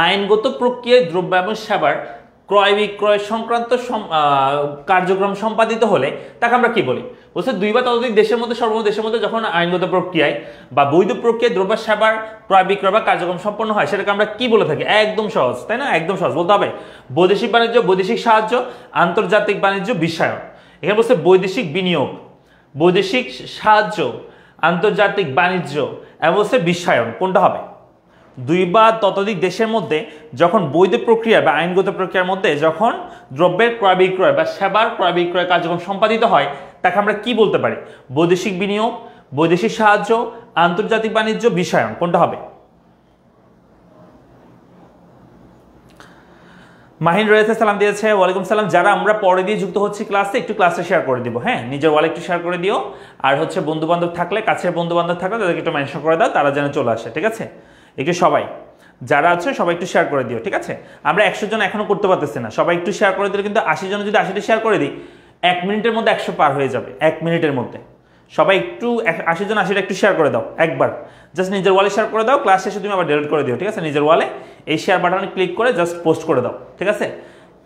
আইনগত প্রক্রিয়ায় দ্রব্য এবং সেবার ক্রয় বিক্রয় সংক্রান্ত কার্যক্রম সম্পাদিত হলে তাকে আমরা কি বলি? বলছে 2 বা ততোধিক দেশের মধ্যে, সার্বভৌম দেশের মধ্যে যখন আইনগত প্রক্রিয়ায় বা বৈধ প্রক্রিয়ায় দ্রব্য সেবার ক্রয় বিক্রয় বা কার্যক্রম সম্পন্ন হয় সেটাকে আমরা কি বলে থাকি? একদম সহজ, তাই না? একদম সহজ বলতে হবে। বৈদেশিক বাণিজ্য, বৈদেশিক সাহায্য, আন্তর্জাতিক বাণিজ্য, বিশ্বায়ন। এখানে বলছে বৈদেশিক বিনিয়োগ, বৈদেশিক সাহায্য, আন্তর্জাতিক বাণিজ্য এবং হচ্ছে বিশ্বায়ন। কোনটা হবে? 2 বা ততোধিক দেশের মধ্যে যখন বৈধ প্রক্রিয়া বা আইনগত প্রক্রিয়ার মধ্যে যখন দ্রব্যের ক্রয় বিক্রয় বা সেবার ক্রয় বিক্রয় কার্যক্রম সম্পাদিত হয় তাকে আমরা কি বলতে পারি? বৈদেশিক বিনিয়োগ, বৈদেশিক সাহায্য, আন্তর্জাতিক বাণিজ্য, বিশ্বায়ন। কোনটা হবে? মাহিন রয়েছে, সালাম দিয়েছে, ওয়ালাইকুম সালাম। যারা আমরা পরে দিয়ে যুক্ত হচ্ছি ক্লাসে, একটু ক্লাসে শেয়ার করে দিব, হ্যাঁ, নিজের ওয়ালে একটু শেয়ার করে দিও। আর হচ্ছে বন্ধু বান্ধব থাকলে, কাছের বন্ধু বান্ধব থাকলে তাদেরকে একটু মেনশন করে দাও, তারা যেন চলে আসে, ঠিক আছে? একটু সবাই যারা আছে সবাই একটু শেয়ার করে দিও, ঠিক আছে? আমরা 100 জন এখনো করতে পারতেছি না, সবাই একটু শেয়ার করে দিলে কিন্তু 80 জন যদি 80টা শেয়ার করে দিই 1 মিনিটের মধ্যে 100 পার হয়ে যাবে। 1 মিনিটের মধ্যে সবাই একটু 80 জন 80টা একটু শেয়ার করে দাও একবার, জাস্ট নিজের ওয়ালে শেয়ার করে দাও। ক্লাস শেষে তুমি আবার ডিলিট করে দিও, ঠিক আছে? নিজের ওয়ালে এই শেয়ার বাটনে ক্লিক করে জাস্ট পোস্ট করে দাও, ঠিক আছে?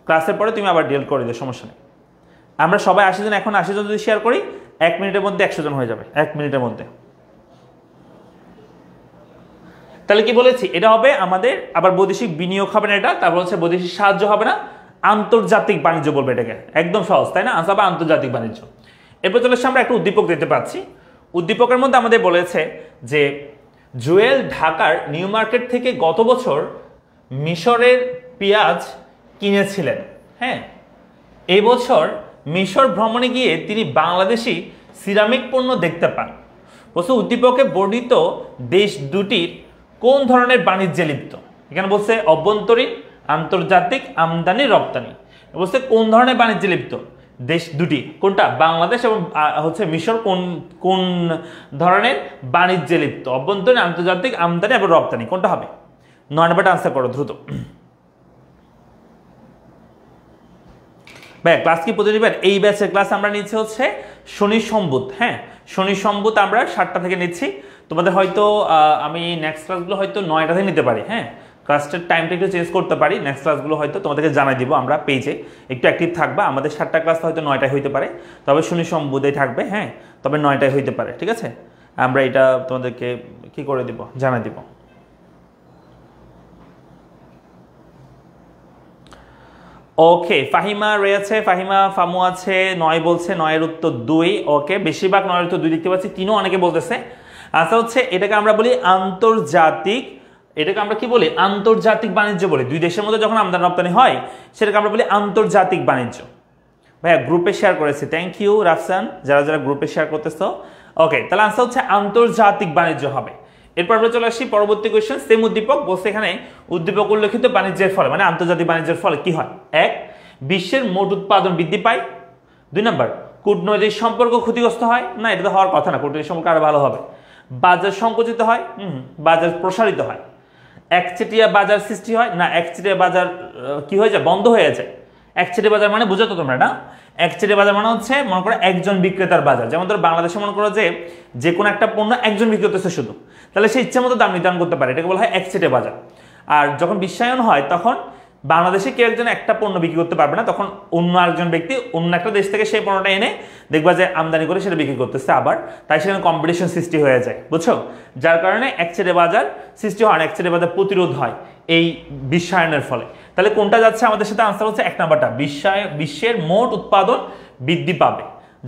ক্লাসের পরে তুমি আবার ডিলিট করে দিও, সমস্যা নেই। আমরা সবাই 80 জন, এখন 80 জন যদি শেয়ার করি 1 মিনিটের মধ্যে 100 জন হয়ে যাবে, 1 মিনিটের মধ্যে। তাহলে কি বলেছি? এটা হবে আমাদের আবার বৈদেশিক বিনিয়োগ হবে না এটা, তারপর হচ্ছে বৈদেশিক সাহায্য হবে না, আন্তর্জাতিক বাণিজ্য বলবে এটাকে। একদম সহজ, তাই না? আনসার হবে আন্তর্জাতিক বাণিজ্য। এরপর চলে আমরা একটা উদ্দীপক দিতে পাচ্ছি। উদ্দীপকের মধ্যে আমাদের বলেছে যে জুয়েল ঢাকার নিউ মার্কেট থেকে গত বছর মিশরের পেঁয়াজ কিনেছিলেন। হ্যাঁ, এই বছর মিশর ভ্রমণে গিয়ে তিনি বাংলাদেশি সিরামিক পণ্য দেখতে পান। বলছে উদ্দীপকে বর্ণিত দেশ দুটির কোন ধরনের বাণিজ্যে লিপ্ত? এখানে বলছে অভ্যন্তরীণ, আন্তর্জাতিক, আমদানি, রপ্তানি। বলছে কোন ধরনের বাণিজ্যে লিপ্ত? দেশ দুটি কোনটা? বাংলাদেশ এবং হচ্ছে মিশর কোন কোন ধরনের বাণিজ্যে লিপ্ত? অভ্যন্তরীণ, আন্তর্জাতিক, আমদানি এবং রপ্তানি। কোনটা হবে? 9 নম্বরটা আনসার করো দ্রুত। ভাই ক্লাস কি প্রতিদিন? এই ব্যাচের ক্লাস আমরা নিচ্ছি হচ্ছে শনি সম্বুত। হ্যাঁ, শনি সম্বুত আমরা 7টা থেকে নিচ্ছি। তোমাদের হয়তো আমি নেক্সট ক্লাসগুলো হয়তো 9টা থেকে নিতে পারি। হ্যাঁ, ক্লাসের টাইমটা একটু চেঞ্জ করতে পারি, নেক্সট ক্লাসগুলো হয়তো তোমাদেরকে জানাই দিব আমরা পেজে, একটু অ্যাক্টিভ থাকবা। আমাদের 7টা ক্লাস হয়তো 9টায় হইতে পারে, তবে শনি সোম বুধেই থাকবে, হ্যাঁ, তবে 9টায় হইতে পারে, ঠিক আছে। আমরা এটা তোমাদেরকে কি করে দিব, জানাই দিব। ওকে, ফাহিমা রয়েছে, ফাহিমা ফামু আছে, 9 বলছে, 9-এর উত্তর 2। ওকে, বেশিরভাগ 9-এর উত্তর 2 দেখতে পাচ্ছি, 3ও অনেকে বলতেছে। আচ্ছা হচ্ছে এটাকে আমরা বলি আন্তর্জাতিক, এটাকে আমরা কি বলি, আন্তর্জাতিক বাণিজ্য বলি। দুই দেশের মধ্যে যখন আমদানি রপ্তানি হয় সেটাকে আমরা বলি আন্তর্জাতিক বাণিজ্য। ভাইয়া গ্রুপে শেয়ার করেছে, থ্যাংক ইউ রাফসান, যারা যারা গ্রুপে শেয়ার করতেছো। ওকে, তাহলে আনসার হচ্ছে আন্তর্জাতিক বাণিজ্য হবে। এরপর আমরা চলে আসি পরবর্তী কোয়েশ্চেন। সেম উদ্দীপক বলছে এখানে, উদ্দীপক উল্লেখিত বাণিজ্যের ফলে, মানে আন্তর্জাতিক বাণিজ্যের ফলে কি হয়? 1, বিশ্বের মোট উৎপাদন বৃদ্ধি পায়। 2 নম্বর, কূটনৈতিক সম্পর্ক ক্ষতিগ্রস্ত হয়, না এটা তো হওয়ার কথা না, কূটনৈতিক সম্পর্ক আরো ভালো হবে। বাজার সংকুচিত হয়, বাজার প্রসারিত হয়। একচেটিয়া বাজার সৃষ্টি হয়, না একচেটিয়া বাজার কি হয়ে যায়, বন্ধ হয়ে যায়। একচেটিয়া বাজার মানে বুঝো তো তোমরা না, একচেটিয়া বাজার মানে হচ্ছে মনে করো একজন বিক্রেতার বাজার। যেমন ধরো বাংলাদেশে মনে করো যে কোনো একটা পণ্য একজন বিক্রি করতেছে শুধু, তাহলে সে ইচ্ছা মতো দাম নির্ধারণ করতে পারে, এটাকে বলা হয় একচেটিয়া বাজার। আর যখন বিশ্বায়ন হয় তখন বাংলাদেশে কেউ একজন একটা পণ্য বিক্রি করতে পারবে না, তখন অন্য আরেকজন ব্যক্তি অন্য একটা দেশ থেকে সেই পণ্যটা এনে দেখবা যে আমদানি করে সেটা বিক্রি করতেছে আবার, তাই সেখানে কম্পিটিশন সৃষ্টি হয়ে যায়, বুঝছো? যার কারণে একচেটিয়া বাজার সৃষ্টি হয়, একচেটিয়া বাজার প্রতিরোধ হয় এই বিশ্বায়নের ফলে। তাহলে কোনটা যাচ্ছে আমাদের সাথে? আনসার হচ্ছে 1 নাম্বারটা, বিশ্বের মোট উৎপাদন বৃদ্ধি পাবে।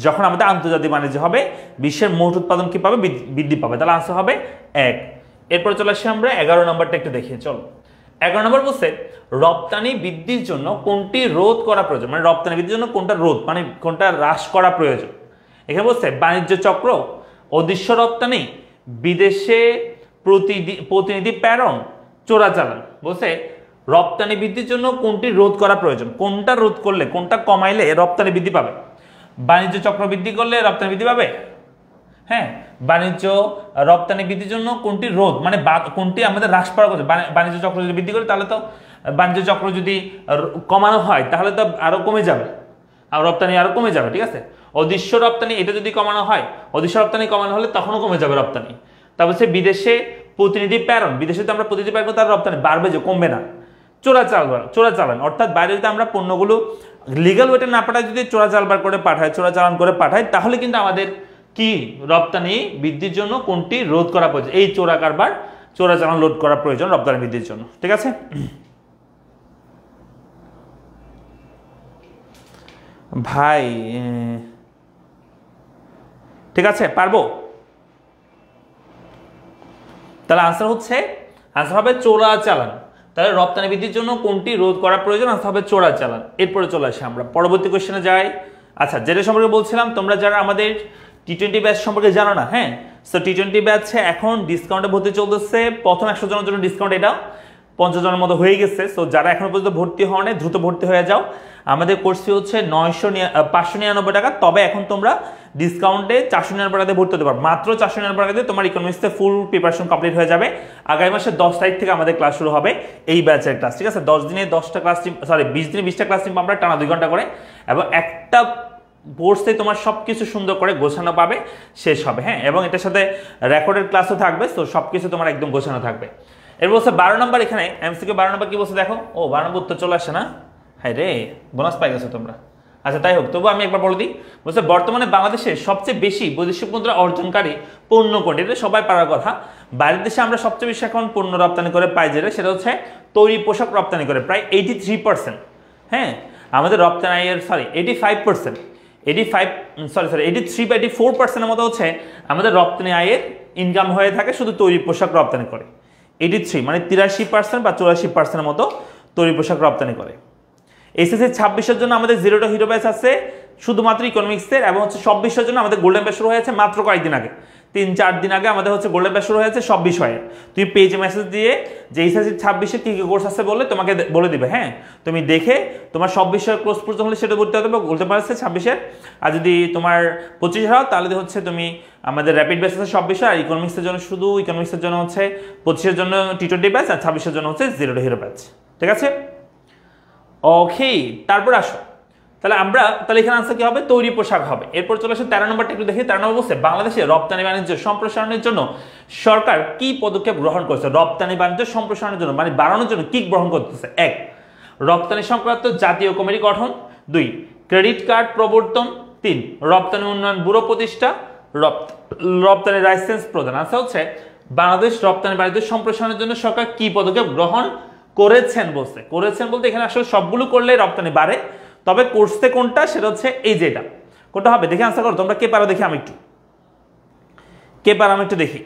যখন আমাদের আন্তর্জাতিক বাণিজ্য হবে বিশ্বের মোট উৎপাদন কি পাবে? বৃদ্ধি পাবে। তাহলে আনসার হবে 1। এরপর চলে আসি আমরা 11 নম্বরটা একটু দেখি, চলো। 11 নম্বর বলছে রপ্তানি বৃদ্ধির জন্য কোনটি রোধ করা প্রয়োজন, মানে রপ্তানি বৃদ্ধির জন্য কোনটা রোধ মানে কোনটা হ্রাস করা প্রয়োজন। এখানে বলছে বাণিজ্য চক্র, অদৃশ্য রপ্তানি, বিদেশে প্রতিনিধি প্রেরণ, চোরাচালান। বলছে রপ্তানি বৃদ্ধির জন্য কোনটি রোধ করা প্রয়োজন, কোনটা রোধ করলে, কোনটা কমাইলে রপ্তানি বৃদ্ধি পাবে। বাণিজ্য চক্র বৃদ্ধি করলে রপ্তানি বৃদ্ধি পাবে, হ্যাঁ। বাণিজ্য রপ্তানি বৃদ্ধির জন্য কোনটি রোধ মানে কোনটি আমাদের হ্রাস পাওয়া কথা। বাণিজ্য চক্র যদি বৃদ্ধি করে তাহলে তো, বাণিজ্য চক্র যদি কমানো হয় তাহলে তো আরো কমে যাবে, আর রপ্তানি আরো কমে যাবে, ঠিক আছে। অদৃশ্য রপ্তানি, এটা যদি কমানো হয়, অদৃশ্য রপ্তানি কমানো হলে তখনও কমে যাবে রপ্তানি। তারপর হচ্ছে বিদেশে প্রতিনিধি প্রেরণ, বিদেশে তো আমরা প্রতিনিধি প্রেরণ তার রপ্তানি বাড়বে, যে কমবে না। চোরাচালান অর্থাৎ বাইরে যদি আমরা পণ্যগুলো লিগাল ওয়েতে না পাঠাই, যদি চোরাচালান করে পাঠাই তাহলে কিন্তু আমাদের কি রপ্তানি বৃদ্ধির জন্য কোনটি রোধ করা প্রয়োজন, এই চোরাচালান রোধ করা প্রয়োজন রপ্তানি বৃদ্ধির জন্য, ঠিক আছে। ভাই ঠিক আছে, পারবো। তাহলে আনসার হবে চোরাচালান। তাহলে রপ্তানি বৃদ্ধির জন্য কোনটি রোধ করা প্রয়োজন? আনসার হবে চোরাচালান। এরপরে চলে আসি আমরা পরবর্তী কোশ্চেনে যাই। আচ্ছা, যেটা সম্পর্কে বলছিলাম, তোমরা যারা আমাদের টি20 ব্যাচ সম্পর্কে জানো না, হ্যাঁ, সো টি20 ব্যাচে এখন ডিসকাউন্টে ভর্তি চলতেছে। প্রথম 100 জনের জন্য ডিসকাউন্ট, এটা 50 জনের মতো হয়ে গেছে। সো যারা এখনো পর্যন্ত ভর্তি হওয়া নেই দ্রুত ভর্তি হয়ে যাও। আমাদের কোর্স ফি হচ্ছে 599 টাকা, তবে এখন তোমরা ডিসকাউন্টে 499 টাকাতে ভর্তি হতে পারো। মাত্র 499 টাকাতে তোমার ইকোনমিক্সে ফুল প্রিপারেশন কমপ্লিট হয়ে যাবে। আগামী মাসের 10 তারিখ থেকে আমাদের ক্লাস শুরু হবে এই ব্যাচের ক্লাস, ঠিক আছে। 10 দিনে 10টা ক্লাস, 20 দিনে 20টা ক্লাস আমরা টানা 2 ঘন্টা করে, এবং একটা কোর্সে তোমার সবকিছু সুন্দর করে গোছানো পাবে, শেষ হবে, হ্যাঁ। এবং এটার সাথে রেকর্ডেড ক্লাসও থাকবে, তো সবকিছু তোমার একদম গোছানো থাকবে। এর বলছে 12 নম্বর, এখানে এমসিকিউ 12 নম্বর কি বলছে দেখো। ও 12 নম্বর উত্তর চলে আসে না, হ্যাঁ রে, বোনাস পাই গেছো তোমরা। আচ্ছা তাই হোক, তবু আমি একবার বলে দিই। বলছে বর্তমানে বাংলাদেশে সবচেয়ে বেশি বৈদেশিক মুদ্রা অর্জনকারী পণ্য কোনটি, এটা সবাই পারার কথা। বাইরের দেশে আমরা সবচেয়ে বেশি এখন পণ্য রপ্তানি করে পাই, যেটা সেটা হচ্ছে তৈরি পোশাক রপ্তানি করে প্রায় 83%, হ্যাঁ। আমাদের রপ্তানি আয়ের 85%, 83 বা 84%-এর মতো হচ্ছে আমাদের রপ্তানি আয়ের ইনকাম হয়ে থাকে শুধু তৈরি পোশাক রপ্তানি করে। 83 মানে 83% বা 84%-এর মতো তৈরি পোশাক রপ্তানি করে। এসএসসি 26-এর জন্য আমাদের 0টা হিরো ব্যাচ আছে শুধুমাত্র ইকোনমিক্সের, এবং হচ্ছে 24-এর জন্য আমাদের গোল্ডেন ব্যাচ শুরু হয়েছে মাত্র কয়েকদিন আগে, 3-4 দিন আগে আমাদের হচ্ছে গোল্ডেন ব্যাচ শুরু হয়েছে সব বিষয়ে। তুমি পেজে মেসেজ দিয়ে যে এসএসসি 26-এর কি কি কোর্স আছে বললে তোমাকে বলে দিবে, হ্যাঁ। তুমি দেখে তোমার সব বিষয়ের কোর্স প্রয়োজন হলে সেটা বলতে হবে, বলতে পারছে 26-এর। আর যদি তোমার 25 হও তাহলে হচ্ছে তুমি আমাদের র্যাপিড ব্যাচ আছে সব বিষয়, আর ইকোনমিক্সের জন্য শুধু ইকোনমিক্সের জন্য হচ্ছে 25-এর জন্য টি20 ব্যাচ, আর 26-এর জন্য হচ্ছে 0টা হিরো ব্যাচ, ঠিক আছে। ওকে, তারপর আসো তাহলে এখানে আনসার কি হবে? তৈরি পোশাক হবে। এরপর চলে আসে 13 নম্বরটা একটু দেখি। 13 নম্বর বলছে বাংলাদেশে রপ্তানি বাণিজ্য সম্প্রসারণের জন্য সরকার কি পদক্ষেপ গ্রহণ করেছে? রপ্তানি বাণিজ্য সম্প্রসারণের জন্য মানে বাড়ানোর জন্য কি গ্রহণ করতেছে? 1 রপ্তানি সংক্রান্ত জাতীয় কমিটি গঠন, 2 ক্রেডিট কার্ড প্রবর্তন, 3 রপ্তানি উন্নয়ন ব্যুরো প্রতিষ্ঠা, রপ্তানি লাইসেন্স প্রদান। আনসার হচ্ছে বাংলাদেশ রপ্তানি বাণিজ্য সম্প্রসারণের জন্য সরকার কি পদক্ষেপ গ্রহণ করেছেন বলতে। করেছেন বলতে এখানে আসলে সবগুলো করলে রপ্তানি বাড়ে, তবে করতে কোনটা সেটা হচ্ছে এই যেটা। কোনটা হবে দেখে আনসার করো। তোমরা কে পারো দেখি, আমি একটু দেখি।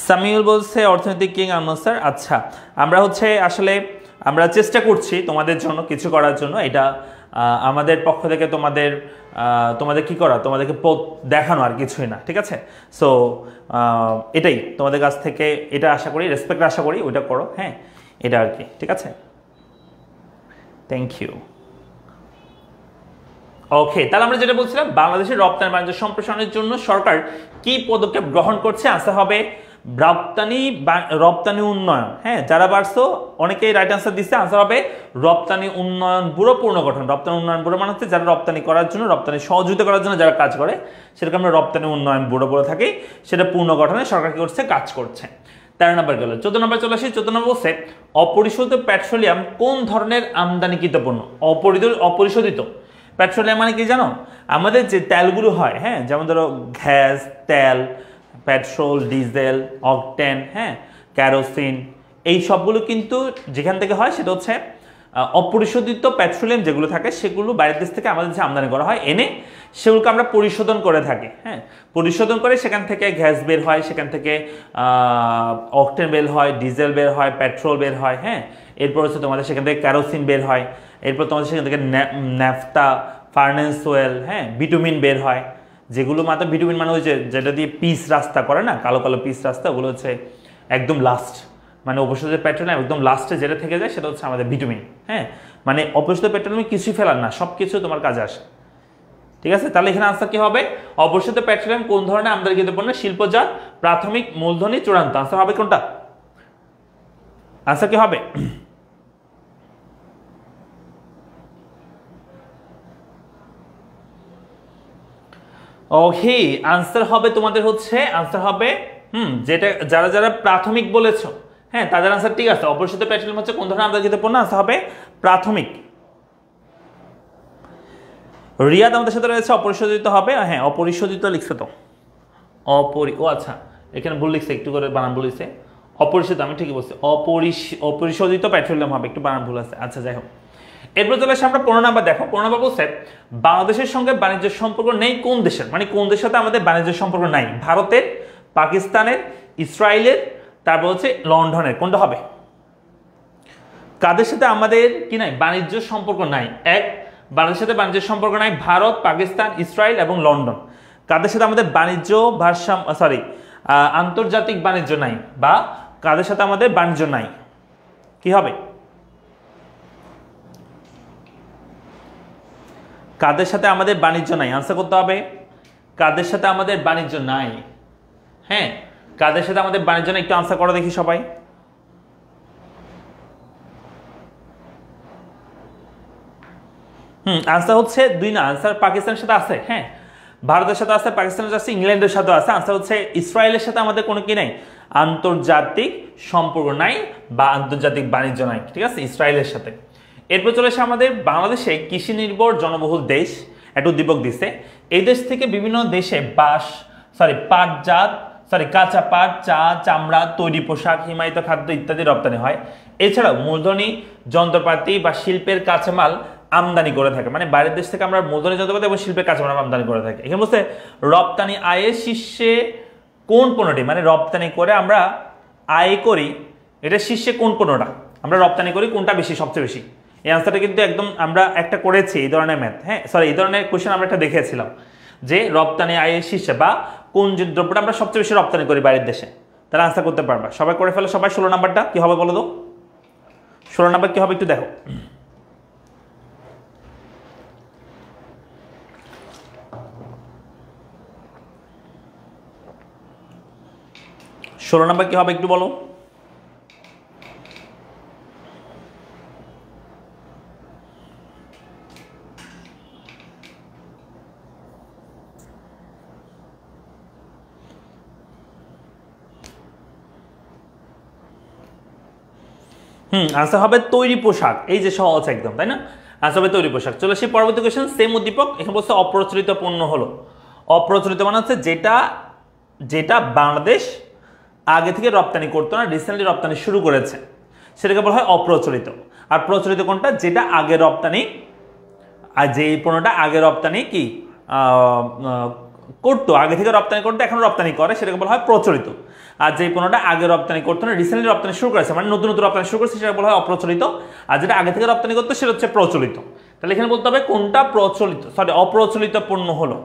সামিউল বলছে অর্থনৈতিক কিং আনসার। আচ্ছা, আমরা হচ্ছে আসলে আমরা চেষ্টা করছি তোমাদের জন্য কিছু করার জন্য। এটা আমাদের পক্ষ থেকে তোমাদের কি করা, তোমাদেরকে পথ দেখানো, আর কিছুই না, ঠিক আছে? সো এটাই তোমাদের কাছ থেকে এটা আশা করি, রেসপেক্ট আশা করি, ওইটা করো, হ্যাঁ, এটা আর কি, ঠিক আছে? Thank you. ওকে, তাহলে আমরা যেটা বলছিলাম বাংলাদেশের রপ্তানি বাণিজ্য সম্প্রসারণের জন্য সরকার কি পদক্ষেপ গ্রহণ করছে, আনসার হবে রপ্তানি উন্নয়ন। হ্যাঁ, যারা পারছো অনেকেই রাইট আনসার দিচ্ছে, আনসার হবে রপ্তানি উন্নয়ন ব্যুরো পুনর্গঠন। রপ্তানি উন্নয়ন ব্যুরো মানে হচ্ছে যারা রপ্তানি করার জন্য, রপ্তানি সহযোগিতা করার জন্য যারা কাজ করে, সেটাকে আমরা রপ্তানি উন্নয়ন ব্যুরো বলে থাকি। সেটা পুনর্গঠনে সরকার কি করছে, কাজ করছে। 13 নম্বর গেল। 14 নম্বর চলে আসি। 14 নম্বর বলছে অপরিশোধিত পেট্রোলিয়াম কোন ধরনের আমদানিকৃত পণ্য? অপরিশোধিত পেট্রোলিয়াম মানে কি জানো? আমাদের যে তেলগুলো হয়, হ্যাঁ, যেমন ধরো গ্যাস, তেল, পেট্রোল, ডিজেল, অকটেন, হ্যাঁ, ক্যারোসিন, এই সবগুলো কিন্তু যেখান থেকে হয় সেটা হচ্ছে অপরিশোধিত পেট্রোলিয়াম যেগুলো থাকে সেগুলো বাইরের দেশ থেকে আমাদের দেশে আমদানি করা হয়, এনে সেগুলোকে আমরা পরিশোধন করে থাকি। হ্যাঁ, পরিশোধন করে সেখান থেকে গ্যাস বের হয়, সেখান থেকে অকটেন বের হয়, ডিজেল বের হয়, পেট্রোল বের হয়, হ্যাঁ, এরপর হচ্ছে তোমাদের সেখান থেকে ক্যারোসিন বের হয়, এরপর তোমাদের সেখান থেকে ন্যাফতা, ফার্নেস অয়েল, হ্যাঁ, বিটুমিন বের হয়, যেগুলো মাত্র বিটুমিন মানে হচ্ছে যেটা দিয়ে পিচ রাস্তা করে না, কালো কালো পিচ রাস্তা, ওগুলো হচ্ছে একদম লাস্ট, মানে অপরিশোধিত পেট্রোলিয়াম একদম লাস্টে যেটা থেকে যায় সেটা হচ্ছে আমাদের বিটুমিন। হ্যাঁ, মানে অপরিশোধিত পেট্রোলিয়াম কিছুই ফেলার না, সব কিছু তোমার কাজে আসে, ঠিক আছে? তাহলে এখানে আনসার কি হবে? অপরিশোধিত পেট্রোলিয়াম কোন ধরনের আমদানিকৃত পণ্য? শিল্পজাত, প্রাথমিক, মূলধনী, চূড়ান্ত। আনসার হবে কোনটা? আনসার কি হবে? ওকে, আনসার হবে তোমাদের হচ্ছে আনসার হবে যেটা যারা যারা প্রাথমিক বলেছো, হ্যাঁ, তাদের আনসার ঠিক আছে। অপরিশোধিত পেট্রোলিয়াম হচ্ছে কোন ধরনের আমদানিকৃত পণ্য? আনসার হবে প্রাথমিক। রিয়াদ আমাদের সাথে রয়েছে, অপরিশোধিত হবে। হ্যাঁ, অপরিশোধিত লিখছে তো, ও আচ্ছা, এখানে ভুল লিখছে, একটু করে বানান ভুল লিখছে। অপরিশোধিত, আমি ঠিকই বলছি, অপরিশোধিত পেট্রোলিয়াম হবে, একটু বানান ভুল আছে। আচ্ছা, যাই হোক, এরপর চলে আসে আমরা 15 নাম্বার। দেখো 15 নাম্বার বলছে বাংলাদেশের সঙ্গে বাণিজ্য সম্পর্ক নেই কোন দেশের? মানে কোন দেশের সাথে আমাদের বাণিজ্য সম্পর্ক নাই? ভারতের, পাকিস্তানের, ইসরায়েলের, তারপর হচ্ছে লন্ডনের। কোনটা হবে? কাদের সাথে আমাদের কি নাই? বাণিজ্য সম্পর্ক নাই। এক, বাংলাদেশের সাথে বাণিজ্য সম্পর্ক নাই ভারত, পাকিস্তান, ইসরায়েল এবং লন্ডন। কাদের সাথে আমাদের বাণিজ্য আন্তর্জাতিক বাণিজ্য নাই, বা কাদের সাথে আমাদের বাণিজ্য নাই? কি হবে? কাদের সাথে আমাদের বাণিজ্য নাই? আনসার করতে হবে কাদের সাথে আমাদের বাণিজ্য নাই। হ্যাঁ, কাদের সাথে আমাদের বাণিজ্য নাই, একটু আনসার করো দেখি সবাই। আনসার হচ্ছে 2 না, আনসার পাকিস্তানের সাথে আছে, হ্যাঁ, ভারতের সাথে আছে, পাকিস্তানের সাথে আছে, ইংল্যান্ডের সাথে আছে। আনসার হচ্ছে ইসরায়েলের সাথে আমাদের কোনো কি নাই? আন্তর্জাতিক সম্পর্ক নাই বা আন্তর্জাতিক বাণিজ্য নাই, ঠিক আছে, ইসরায়েলের সাথে। এরপর চলে আসে আমাদের বাংলাদেশে কৃষি নির্ভর জনবহুল দেশ, একটু উদ্দীপক দিচ্ছে। এই দেশ থেকে বিভিন্ন দেশে কাঁচা পাট, চা, চামড়া, তৈরি পোশাক, হিমায়িত খাদ্য ইত্যাদি রপ্তানি হয়। এছাড়াও মূলধনী যন্ত্রপাতি বা শিল্পের কাঁচামাল আমদানি করে থাকে। মানে বাইরের দেশ থেকে আমরা মূলধনী যন্ত্রপাতি এবং শিল্পের কাঁচামাল আমদানি করে থাকি। এখানে বলছে রপ্তানি আয়ের শীর্ষে কোন পণ্যটি? মানে রপ্তানি করে আমরা আয় করি, এটা শীর্ষে কোন পণ্যটা আমরা রপ্তানি করি, কোনটা বেশি, সবচেয়ে বেশি? এই আনসারটা কিন্তু একদম আমরা একটা করেছি এই ধরনের ম্যাথ, হ্যাঁ, এই ধরনের কোয়েশ্চেন আমরা একটা দেখেছিলাম যে রপ্তানি আয়ের শীর্ষে বা কোন দ্রব্যটা আমরা সবচেয়ে বেশি রপ্তানি করি বাইরের দেশে। তাহলে আনসার করতে পারবা সবাই, করে ফেলো সবাই। 16 নাম্বারটা কি হবে বলো তো? 16 নাম্বার কি হবে একটু দেখো। 16 নাম্বার কি হবে একটু বলো। আনসার হবে তৈরি পোশাক, এই যে সহজ একদম, তাই না? আনসার হবে তৈরি পোশাক। চলো সেই পরবর্তী কোয়েশ্চেন, সেম উদ্দীপক, এখানে বলছে অপ্রচলিত পণ্য হলো। অপ্রচলিত মানে হচ্ছে যেটা বাংলাদেশ আগে থেকে রপ্তানি করতো না, রিসেন্টলি রপ্তানি শুরু করেছে, সেটাকে বলা হয় অপ্রচলিত। আর প্রচলিত কোনটা? যেটা আগে রপ্তানি, আর যে পণ্যটা আগে রপ্তানি কি করতো, আগে থেকে রপ্তানি করতো, এখন রপ্তানি করে, সেটাকে বলা হয় প্রচলিত। আর যে পণ্যটা আগে রপ্তানি করতো না, রিসেন্টলি রপ্তানি শুরু করেছে, মানে নতুন নতুন রপ্তানি শুরু করেছে, সেটা বলা হয় অপ্রচলিত। আর যেটা আগে থেকে রপ্তানি করতো সেটা হচ্ছে প্রচলিত। তাহলে এখানে বলতে হবে কোনটা অপ্রচলিত পণ্য হলো।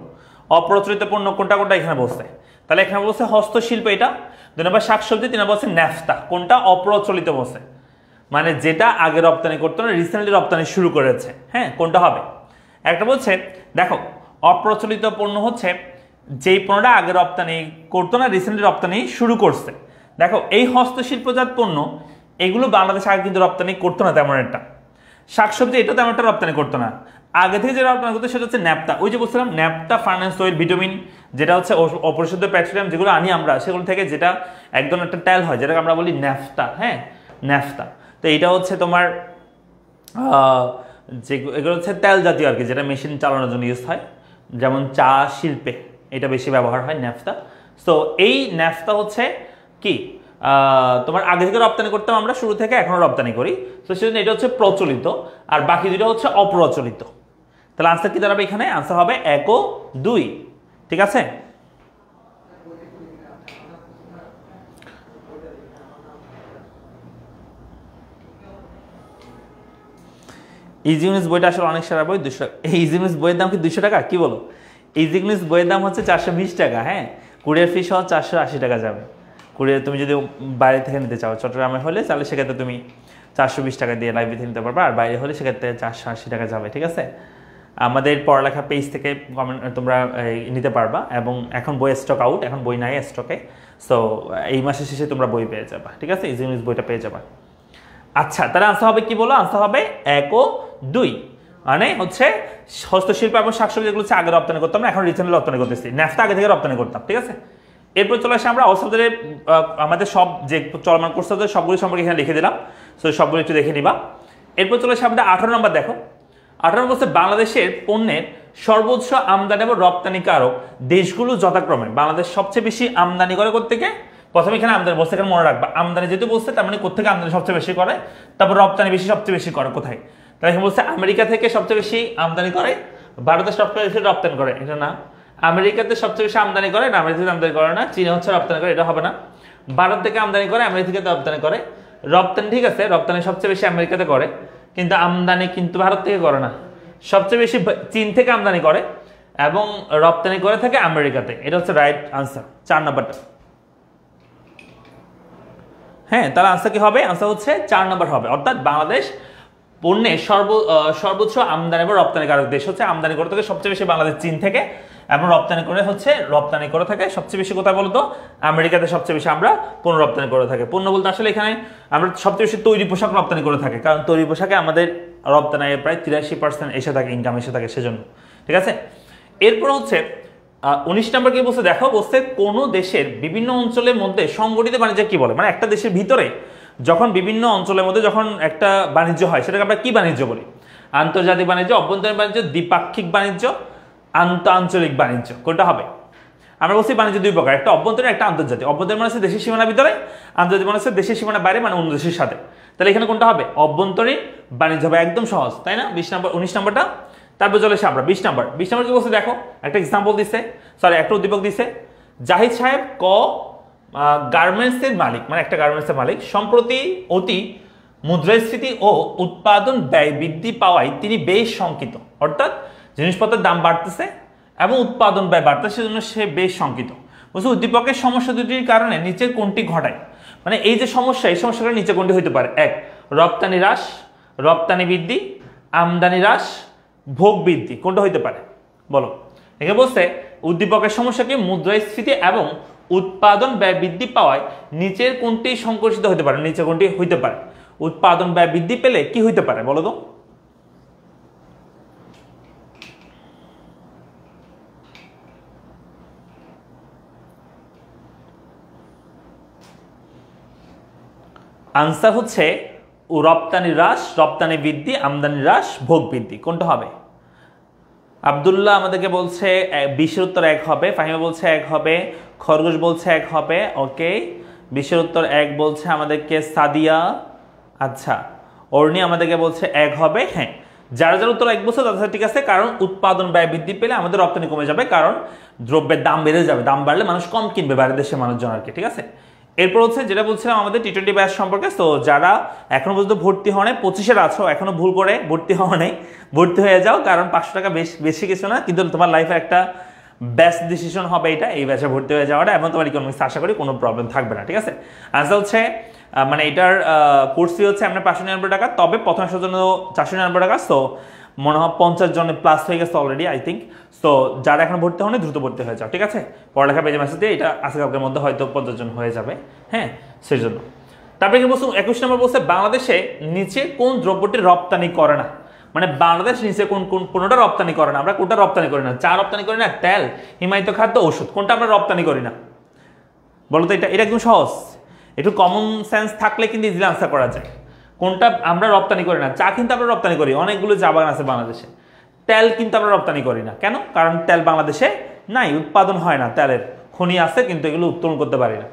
অপ্রচলিত পণ্য কোনটা কোনটা এখানে বলছে। তাহলে এখানে বলছে হস্তশিল্প, এটা 2 নম্বর শাকসবজি, 3 নম্বর বলছে ন্যাফতা। কোনটা? অপ্রচলিত বলছে, মানে যেটা আগে রপ্তানি করতো না, রিসেন্টলি রপ্তানি শুরু করেছে। হ্যাঁ, কোনটা হবে? একটা বলছে দেখো, অপ্রচলিত পণ্য হচ্ছে যেই পণ্যটা আগে রপ্তানি করতো না, রিসেন্টলি রপ্তানি শুরু করছে। দেখো এই হস্তশিল্পজাত পণ্য এগুলো বাংলাদেশ আগে কিন্তু রপ্তানি করতো না তেমন একটা। শাকসবজি এটা তেমন একটা রপ্তানি করতো না, আগে থেকে যে রপ্তানি করতো সেটা হচ্ছে ন্যাপথা। ওই যে বলছিলাম ন্যাপথা, ফার্নেস অয়েল, ভিটামিন, যেটা হচ্ছে অপরিশুদ্ধ পেট্রোলিয়াম যেগুলো আনি আমরা, সেগুলো থেকে যেটা একদম একটা তেল হয়, যেটাকে আমরা বলি ন্যাফতা। হ্যাঁ, ন্যাফতা। তো এটা হচ্ছে তোমার যে এগুলো হচ্ছে তেল জাতীয় আর কি, যেটা মেশিন চালানোর জন্য ইউজ হয়, যেমন চা শিল্পে এটা বেশি ব্যবহার হয় ন্যাফতা। সো এই ন্যাফতা হচ্ছে কি তোমার আগে থেকে রপ্তানি করতাম আমরা, শুরু থেকে এখনো রপ্তানি করি। তো সেজন্য এটা হচ্ছে প্রচলিত, আর বাকি দুটো হচ্ছে অপ্রচলিত। তাহলে আনসার কি দাঁড়াবে এখানে? আনসার হবে 1 ও 2। ঠিক আছে? ইজি ইংলিশ বইটা আসলে অনেক সারা বই, 200 টাকা। এই ইজি ইংলিশ বইয়ের দাম কি 200 টাকা? কি বলো? ইজি ইংলিশ বইয়ের দাম হচ্ছে 420 টাকা। হ্যাঁ, কুরিয়ার ফি সহ 480 টাকা যাবে। কুরিয়ার তুমি যদি বাইরে থেকে নিতে চাও, চট্টগ্রামে হলে তাহলে সেক্ষেত্রে তুমি 420 টাকা দিয়ে লাইব্রেরি থেকে নিতে পারবা, আর বাইরে হলে সেক্ষেত্রে 480 টাকা যাবে। ঠিক আছে? আমাদের পড়ালেখা পেজ থেকে তোমরা নিতে পারবা, এবং এখন বই স্টক আউট, এখন বই নাই স্টকে। সো এই মাসের শেষে তোমরা বই পেয়ে যাবা। ঠিক আছে? ইজি ইংলিশ বইটা পেয়ে যাবা। আচ্ছা, তাহলে আনসার হবে কি বলো? আনসার হবে 1 ও 2, মানে হচ্ছে হস্তশিল্প এবং শাকসবজি যেগুলো হচ্ছে আগে রপ্তানি করতাম না, এখন রিসেন্টলি রপ্তানি করতেছি। ন্যাফতা আগে থেকে রপ্তানি করতাম। ঠিক আছে? এরপর চলে আসে আমরা অবস্থাদের আমাদের সব যে চলমান কোর্স আছে সবগুলো সম্পর্কে এখানে লিখে দিলাম। সো সবগুলো একটু দেখে নিবা। এরপর চলে আসে আমাদের 18 নম্বর। দেখো 18 নম্বর বলছে বাংলাদেশের পণ্যের সর্বোচ্চ আমদানি এবং রপ্তানিকারক দেশগুলো যথাক্রমে। বাংলাদেশ সবচেয়ে বেশি আমদানি করে কোত্থেকে? প্রথমে এখানে আমদানি বলছে, এখানে মনে রাখবা আমদানি যেহেতু বলছে তার মানে কোথেকে আমদানি সবচেয়ে বেশি করে, তারপর রপ্তানি সবচেয়ে বেশি করে কোথায়? তাহলে এখানে বলছে আমেরিকা থেকে সবচেয়ে বেশি আমদানি করে, ভারতের সবচেয়ে বেশি রপ্তানি করে। এটা না, আমেরিকাতে সবচেয়ে বেশি আমদানি করে না, আমেরিকা থেকে আমদানি করে না, চীনে হচ্ছে রপ্তানি করে, এটা হবে না। ভারত থেকে আমদানি করে, আমেরিকা থেকে রপ্তানি করে। রপ্তানি ঠিক আছে, রপ্তানি সবচেয়ে বেশি আমেরিকাতে করে, কিন্তু আমদানি কিন্তু ভারত থেকে করে না, সবচেয়ে বেশি চীন থেকে আমদানি করে এবং রপ্তানি করে থাকে আমেরিকাতে। এটা হচ্ছে রাইট আনসার, 4 নম্বরটা। হ্যাঁ, তাহলে আনসার কি হবে? আনসার হচ্ছে 4 নম্বর হবে, অর্থাৎ বাংলাদেশ পণ্যের সর্বোচ্চ আমদানি বা রপ্তানিকারক দেশ হচ্ছে। আমদানি করে থাকে সবচেয়ে বেশি বাংলাদেশ চীন থেকে, এবং রপ্তানি করে থাকে সবচেয়ে বেশি কোথায় বলতো? আমেরিকাতে সবচেয়ে বেশি আমরা পণ্য রপ্তানি করে থাকি। পণ্য বলতে আসলে এখানে আমরা সবচেয়ে বেশি তৈরি পোশাক রপ্তানি করে থাকি, কারণ তৈরি পোশাকে আমাদের রপ্তানির প্রায় 83% এসে থাকে, ইনকাম এসে থাকে সেজন্য। ঠিক আছে? এরপর হচ্ছে 19 নম্বর কি বলছে? দেখো বলছে কোন দেশের বিভিন্ন অঞ্চলের মধ্যে সংগঠিত বাণিজ্য কি বলে? মানে একটা দেশের ভিতরে যখন বিভিন্ন অঞ্চলের মধ্যে যখন একটা বাণিজ্য হয় সেটাকে আমরা কি বাণিজ্য বলি? আন্তর্জাতিক বাণিজ্য, অভ্যন্তরীণ বাণিজ্য, দ্বিপাক্ষিক বাণিজ্য, আঞ্চলিক বাণিজ্য। কোনটা হবে? আমরা বলছি বাণিজ্য 2 প্রকার, একটা অভ্যন্তরীণ, একটা আন্তর্জাতিক। অভ্যন্তরীণ মানে হচ্ছে দেশের সীমানার ভিতরে, আন্তর্জাতিক মানে হচ্ছে দেশের সীমানার বাইরে, মানে অন্য দেশের সাথে। তাহলে এখানে কোনটা হবে? অভ্যন্তরীণ বাণিজ্য হবে, একদম সহজ, তাই না? 20 নম্বর 19 নম্বরটা। তারপর চলে এসে আমরা 20 নম্বর কি বলছে? দেখো একটা এক্সাম্পল দিছে, একটা উদ্দীপক দিছে। জাহিদ সাহেব গার্মেন্টসের মালিক, মানে একটা গার্মেন্টসের মালিক, সম্প্রতি অতি মুদ্রাস্ফীতি ও উৎপাদন ব্যয় বৃদ্ধি পাওয়ায় তিনি বেশ শঙ্কিত। অর্থাৎ জিনিসপত্রের দাম বাড়তেছে এবং উৎপাদন ব্যয় বাড়তেছে, সেজন্য সে বেশ শঙ্কিত। বলছে উদ্দীপকের সমস্যা দুটির কারণে নিচের কোনটি ঘটায়? মানে এই যে সমস্যা, এই সমস্যাটা নিচে কোনটি হইতে পারে? 1 রপ্তানি হ্রাস, রপ্তানি বৃদ্ধি, আমদানি হ্রাস, ভোগ বৃদ্ধি। কোনটা হইতে পারে বলো? এখানে বলছে উদ্দীপকের সমস্যা কি? মুদ্রাস্ফীতি এবং উৎপাদন ব্যয় বৃদ্ধি পাওয়ায় নিচের কোনটি সংকুচিত হতে পারে? নিচে কোনটি হইতে পারে? উৎপাদন ব্যয় বৃদ্ধি পেলে কি হইতে পারে বলো তো? আনসার হচ্ছে রপ্তানি হ্রাস, রপ্তানি বৃদ্ধি, আমদানি হ্রাস, ভোগ বৃদ্ধি, কোনটা হবে? আব্দুল্লাহ আমাদেরকে বলছে 20-এর উত্তর 1 হবে, ফাহিমা বলছে 1 হবে, খরগোশ বলছে 1 হবে, ওকে। 20-এর উত্তর 1 বলছে আমাদেরকে সাদিয়া, আচ্ছা। অর্ণি আমাদেরকে বলছে 1 হবে, হ্যাঁ। যারা যারা উত্তর 1 বলছে তাদের ঠিক আছে, কারণ উৎপাদন ব্যয় বৃদ্ধি পেলে আমাদের রপ্তানি কমে যাবে, কারণ দ্রব্যের দাম বেড়ে যাবে, দাম বাড়লে মানুষ কম কিনবে বাইরের দেশের মানুষজন আর কি, ঠিক আছে। এরপর হচ্ছে যেটা বলছিলাম আমাদের টি-20 ব্যাচ সম্পর্কে। তো যারা এখনো পর্যন্ত ভর্তি হওয়া নেই, 25-এর আছো, এখনো ভুল করে ভর্তি হওয়া নেই, ভর্তি হয়ে যাও, কারণ 500 টাকা বেশি কিছু না, কিন্তু তোমার লাইফে একটা বেস্ট ডিসিশন হবে এটা, এই ব্যাচে ভর্তি হয়ে যাওয়াটা, এবং তোমার ইকোনমিক্স আশা করি কোনো প্রবলেম থাকবে না, ঠিক আছে। আনসার হচ্ছে মানে এটার কোর্স ফি হচ্ছে আপনার 599 টাকা, তবে প্রথম জন্য 499 টাকা। সো মনে হয় 50 জনের প্লাস হয়ে গেছে অলরেডি, আই থিঙ্ক। সো যারা এখন ভর্তি হয়নি দ্রুত ভর্তি হয়ে যাও, ঠিক আছে। পড়ালেখা পেজে মেসেজ দিয়ে এটা আজকালকের মধ্যে হয়তো 50 জন হয়ে যাবে, হ্যাঁ, সেই জন্য। তারপরে কি বলছো 21 নম্বর বলছে বাংলাদেশে নিচে কোন দ্রব্যটি রপ্তানি করে না, মানে বাংলাদেশ নিচে কোনটা রপ্তানি করে না। আমরা কোনটা রপ্তানি করি না? চা রপ্তানি করি না, তেল, হিমায়িত খাদ্য, ওষুধ, কোনটা আমরা রপ্তানি করি না বলো তো? এটা একদম সহজ, একটু কমন সেন্স থাকলে কিন্তু ইজিলি আনসার করা যায়। কোনটা আমরা রপ্তানি করি না? চা কিন্তু আমরা রপ্তানি করি, অনেকগুলো চা বাগান আছে বাংলাদেশে। তেল কিন্তু আমরা রপ্তানি করি না, কেন? কারণ তেল বাংলাদেশে নাই, উৎপাদন হয় না, তেলের খনি আছে কিন্তু এগুলো উত্তোলন করতে পারি না।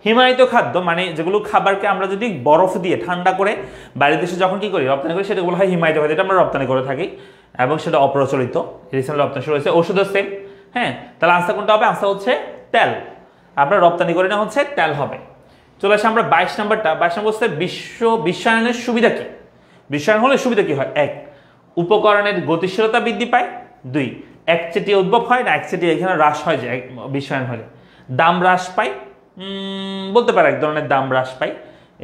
হিমায়িত খাদ্য মানে যেগুলো খাবারকে আমরা যদি বরফ দিয়ে ঠান্ডা করে বাইরের দেশে যখন কি করি রপ্তানি করি, সেটা বলা হয় হিমায়িত খাদ্য, এটা আমরা রপ্তানি করে থাকি এবং সেটা অপ্রচলিত, রিসেন্টলি রপ্তানি শুরু হয়েছে। ওষুধের সেম, হ্যাঁ। তাহলে আনসার কোনটা হবে? আনসার হচ্ছে তেল, আমরা রপ্তানি করি না, হচ্ছে তেল হবে। চলে আসে আমরা 22 নম্বরটা। 22 নম্বর হচ্ছে বিশ্বায়নের সুবিধা কি? বিশ্বায়ন হলে সুবিধা কি হয়? 1, উপকরণের গতিশীলতা বৃদ্ধি পায়। 2, একচেটিয়া উদ্ভব হয় না, একচেটিয়া এখানে হ্রাস হয় যে বিশ্বায়ন হলে। দাম হ্রাস পায়, বলতে পারে এক ধরনের দাম হ্রাস পায়,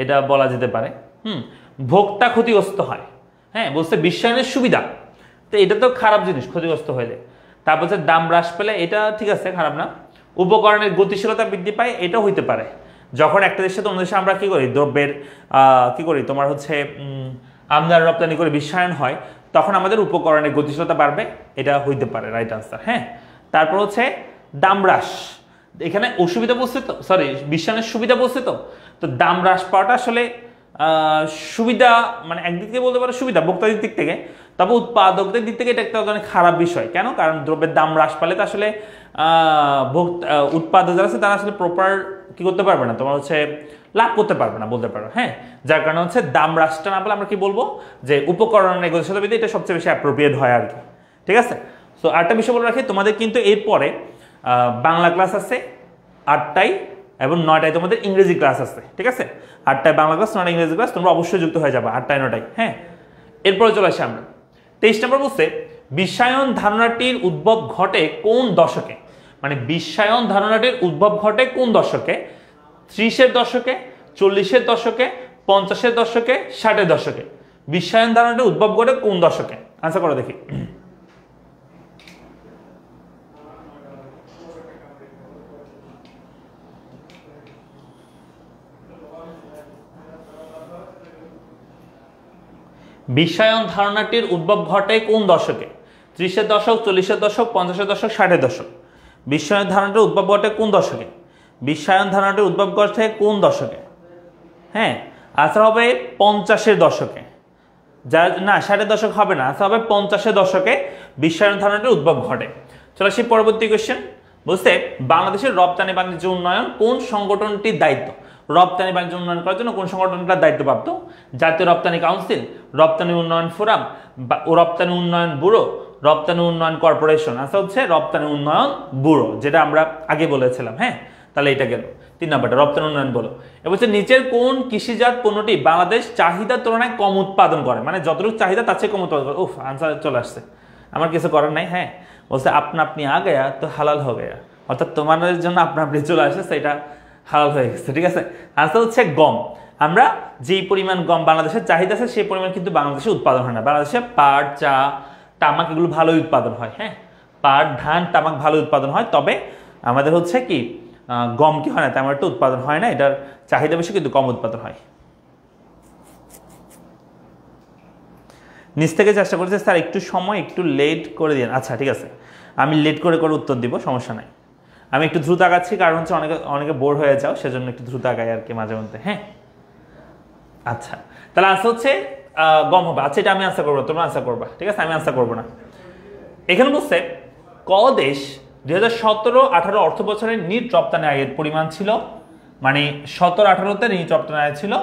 এটা বলা যেতে পারে। ভোক্তা ক্ষতিগ্রস্ত হয়, হ্যাঁ, বলছে বিশ্বায়নের সুবিধা, তো এটা তো খারাপ জিনিস, ক্ষতিগ্রস্ত হলে। তারপর হচ্ছে দাম হ্রাস পেলে, এটা ঠিক আছে, খারাপ না। উপকরণের গতিশীলতা বৃদ্ধি পায়, এটাও হইতে পারে। যখন একটা দেশে অন্য দেশে আমরা কি করি, দ্রব্যের কি করি তোমার হচ্ছে আমদানি রপ্তানি করে বিশ্বায়ন হয়, তখন আমাদের উপকরণের গতিশীলতা বাড়বে, এটা হইতে পারে, রাইট আনসার, হ্যাঁ। তারপর হচ্ছে দাম হ্রাস, এখানে অসুবিধা বলছে তো, সরি বিশ্বায়নের সুবিধা বলছে তো দাম হ্রাস পাওয়াটা আসলে সুবিধা, মানে একদিক থেকে বলতে পারো সুবিধা ভোক্তাদের দিক থেকে, তবে উৎপাদকদের দিক থেকে এটা একটা খারাপ বিষয়। কেন? কারণ দ্রব্যের দাম হ্রাস পালে তো আসলে উৎপাদক যারা আছে তারা আসলে প্রপার কি করতে পারবে না, তোমার হচ্ছে লাভ করতে পারবে না বলতে পারো, হ্যাঁ। যার কারণে হচ্ছে দাম হ্রাসটা না বলে আমরা কি বলবো, যে উপকরণের গতিশীলতা বৃদ্ধি, এটা সবচেয়ে বেশি অ্যাপ্রোপ্রিয়েট হয় আর কি, ঠিক আছে। সো আরেকটা বিষয় বলে রাখি, তোমাদের কিন্তু এরপরে বাংলা ক্লাস আছে 8টায় এবং 9টায় তোমাদের ইংরেজি ক্লাস আছে, ঠিক আছে। 8টায় বাংলা ক্লাস, 9টায় ইংরেজি ক্লাস, তোমরা অবশ্যই যুক্ত হয়ে যাবে 8টায় 9টায়, হ্যাঁ। এরপরে চলে আসি আমরা 23 নম্বর বলছে বিশ্বায়ন ধারণাটির উদ্ভব ঘটে কোন দশকে, মানে বিশ্বায়ন ধারণাটির উদ্ভব ঘটে কোন দশকে? 30-এর দশকে, 40-এর দশকে, 50-এর দশকে, 60-এর দশকে। বিশ্বায়ন ধারণাটির উদ্ভব ঘটে কোন দশকে? আনসার করো দেখি। বিশ্বায়ন ধারণাটির উদ্ভব ঘটে কোন দশকে? 30-এর দশক, 40-এর দশক, 50-এর দশক, 60-এর দশক। বিশ্বায়ন ধারণাটির উদ্ভব ঘটে কোন দশকে? বিশ্বায়ন ধারণাটির উদ্ভব ঘটে কোন দশকে? হ্যাঁ, আনসার হবে 50-এর দশকে। যা না 60-এর দশক হবে না, আনসার হবে 50-এর দশকে বিশ্বায়ন ধারণাটির উদ্ভব ঘটে। চলো সেই পরবর্তী কোয়েশ্চেন, বুঝতে বাংলাদেশের রপ্তানি বাণিজ্য উন্নয়ন কোন সংগঠনটির দায়িত্ব? রপ্তানি বাণিজ্য উন্নয়ন করার জন্য কোন সংগঠনটার দায়িত্বপ্রাপ্ত? জাতীয় রপ্তানি কাউন্সিল, রপ্তানি উন্নয়ন ফোরাম, রপ্তানি উন্নয়ন ব্যুরো, রপ্তানি উন্নয়ন কর্পোরেশন। আচ্ছা হচ্ছে রপ্তানি উন্নয়ন ব্যুরো, যেটা আমরা আগে বলেছিলাম, হ্যাঁ। তাহলে এটা গেল 3 নাম্বারটা, রপ্তানি উন্নয়ন ব্যুরো। এবার হচ্ছে নিচের কোন কৃষিজাত পণ্যটি বাংলাদেশ চাহিদার তুলনায় কম উৎপাদন করে, মানে যতটুকু চাহিদা তার চেয়ে কম উৎপাদন করে? উফ, আনসার চলে আসছে, আমার কিছু করার নাই, হ্যাঁ। বলছে আপনা আপনি আ গয়া তো হালাল হয়ে গয়া, অর্থাৎ তোমাদের জন্য আপনা আপনি চলে আসে, সেটা হালাল হয়ে গেছে, ঠিক আছে। আনসার হচ্ছে গম। আমরা যেই পরিমাণ গম বাংলাদেশের চাহিদা আছে সেই পরিমাণ কিন্তু বাংলাদেশে উৎপাদন হয় না। বাংলাদেশে পাট, চা, তামাক এগুলো ভালোই উৎপাদন হয়, হ্যাঁ। পাট, ধান, তামাক ভালো উৎপাদন হয়, তবে আমাদের হচ্ছে কি গম কি হয় না, তেমন একটা উৎপাদন হয় না, এটার চাহিদা বেশি কিন্তু কম উৎপাদন হয়। নিচ থেকে চেষ্টা করেছে স্যার একটু সময় একটু লেট করে দিন। আচ্ছা ঠিক আছে, আমি লেট করে উত্তর দিব, সমস্যা নাই। আমি একটু দ্রুত আগাচ্ছি, কারণ হচ্ছে অনেকে বোর হয়ে যাও, সেজন্য একটু দ্রুত আগাই আর কি মাঝে মধ্যে, হ্যাঁ। আচ্ছা, তাহলে আনসার হচ্ছে গম হবে। আচ্ছা, এটা আমি আনসার করবো, তোমরা আনসার করবা, ঠিক আছে? আমি আনসার করবো না। এখানে বলছে ক দেশ 2017-18 অর্থ বছরের নিট রপ্তানি আয়ের পরিমাণ ছিল, মানে 17-18তে নিট রপ্তানি আয় ছিল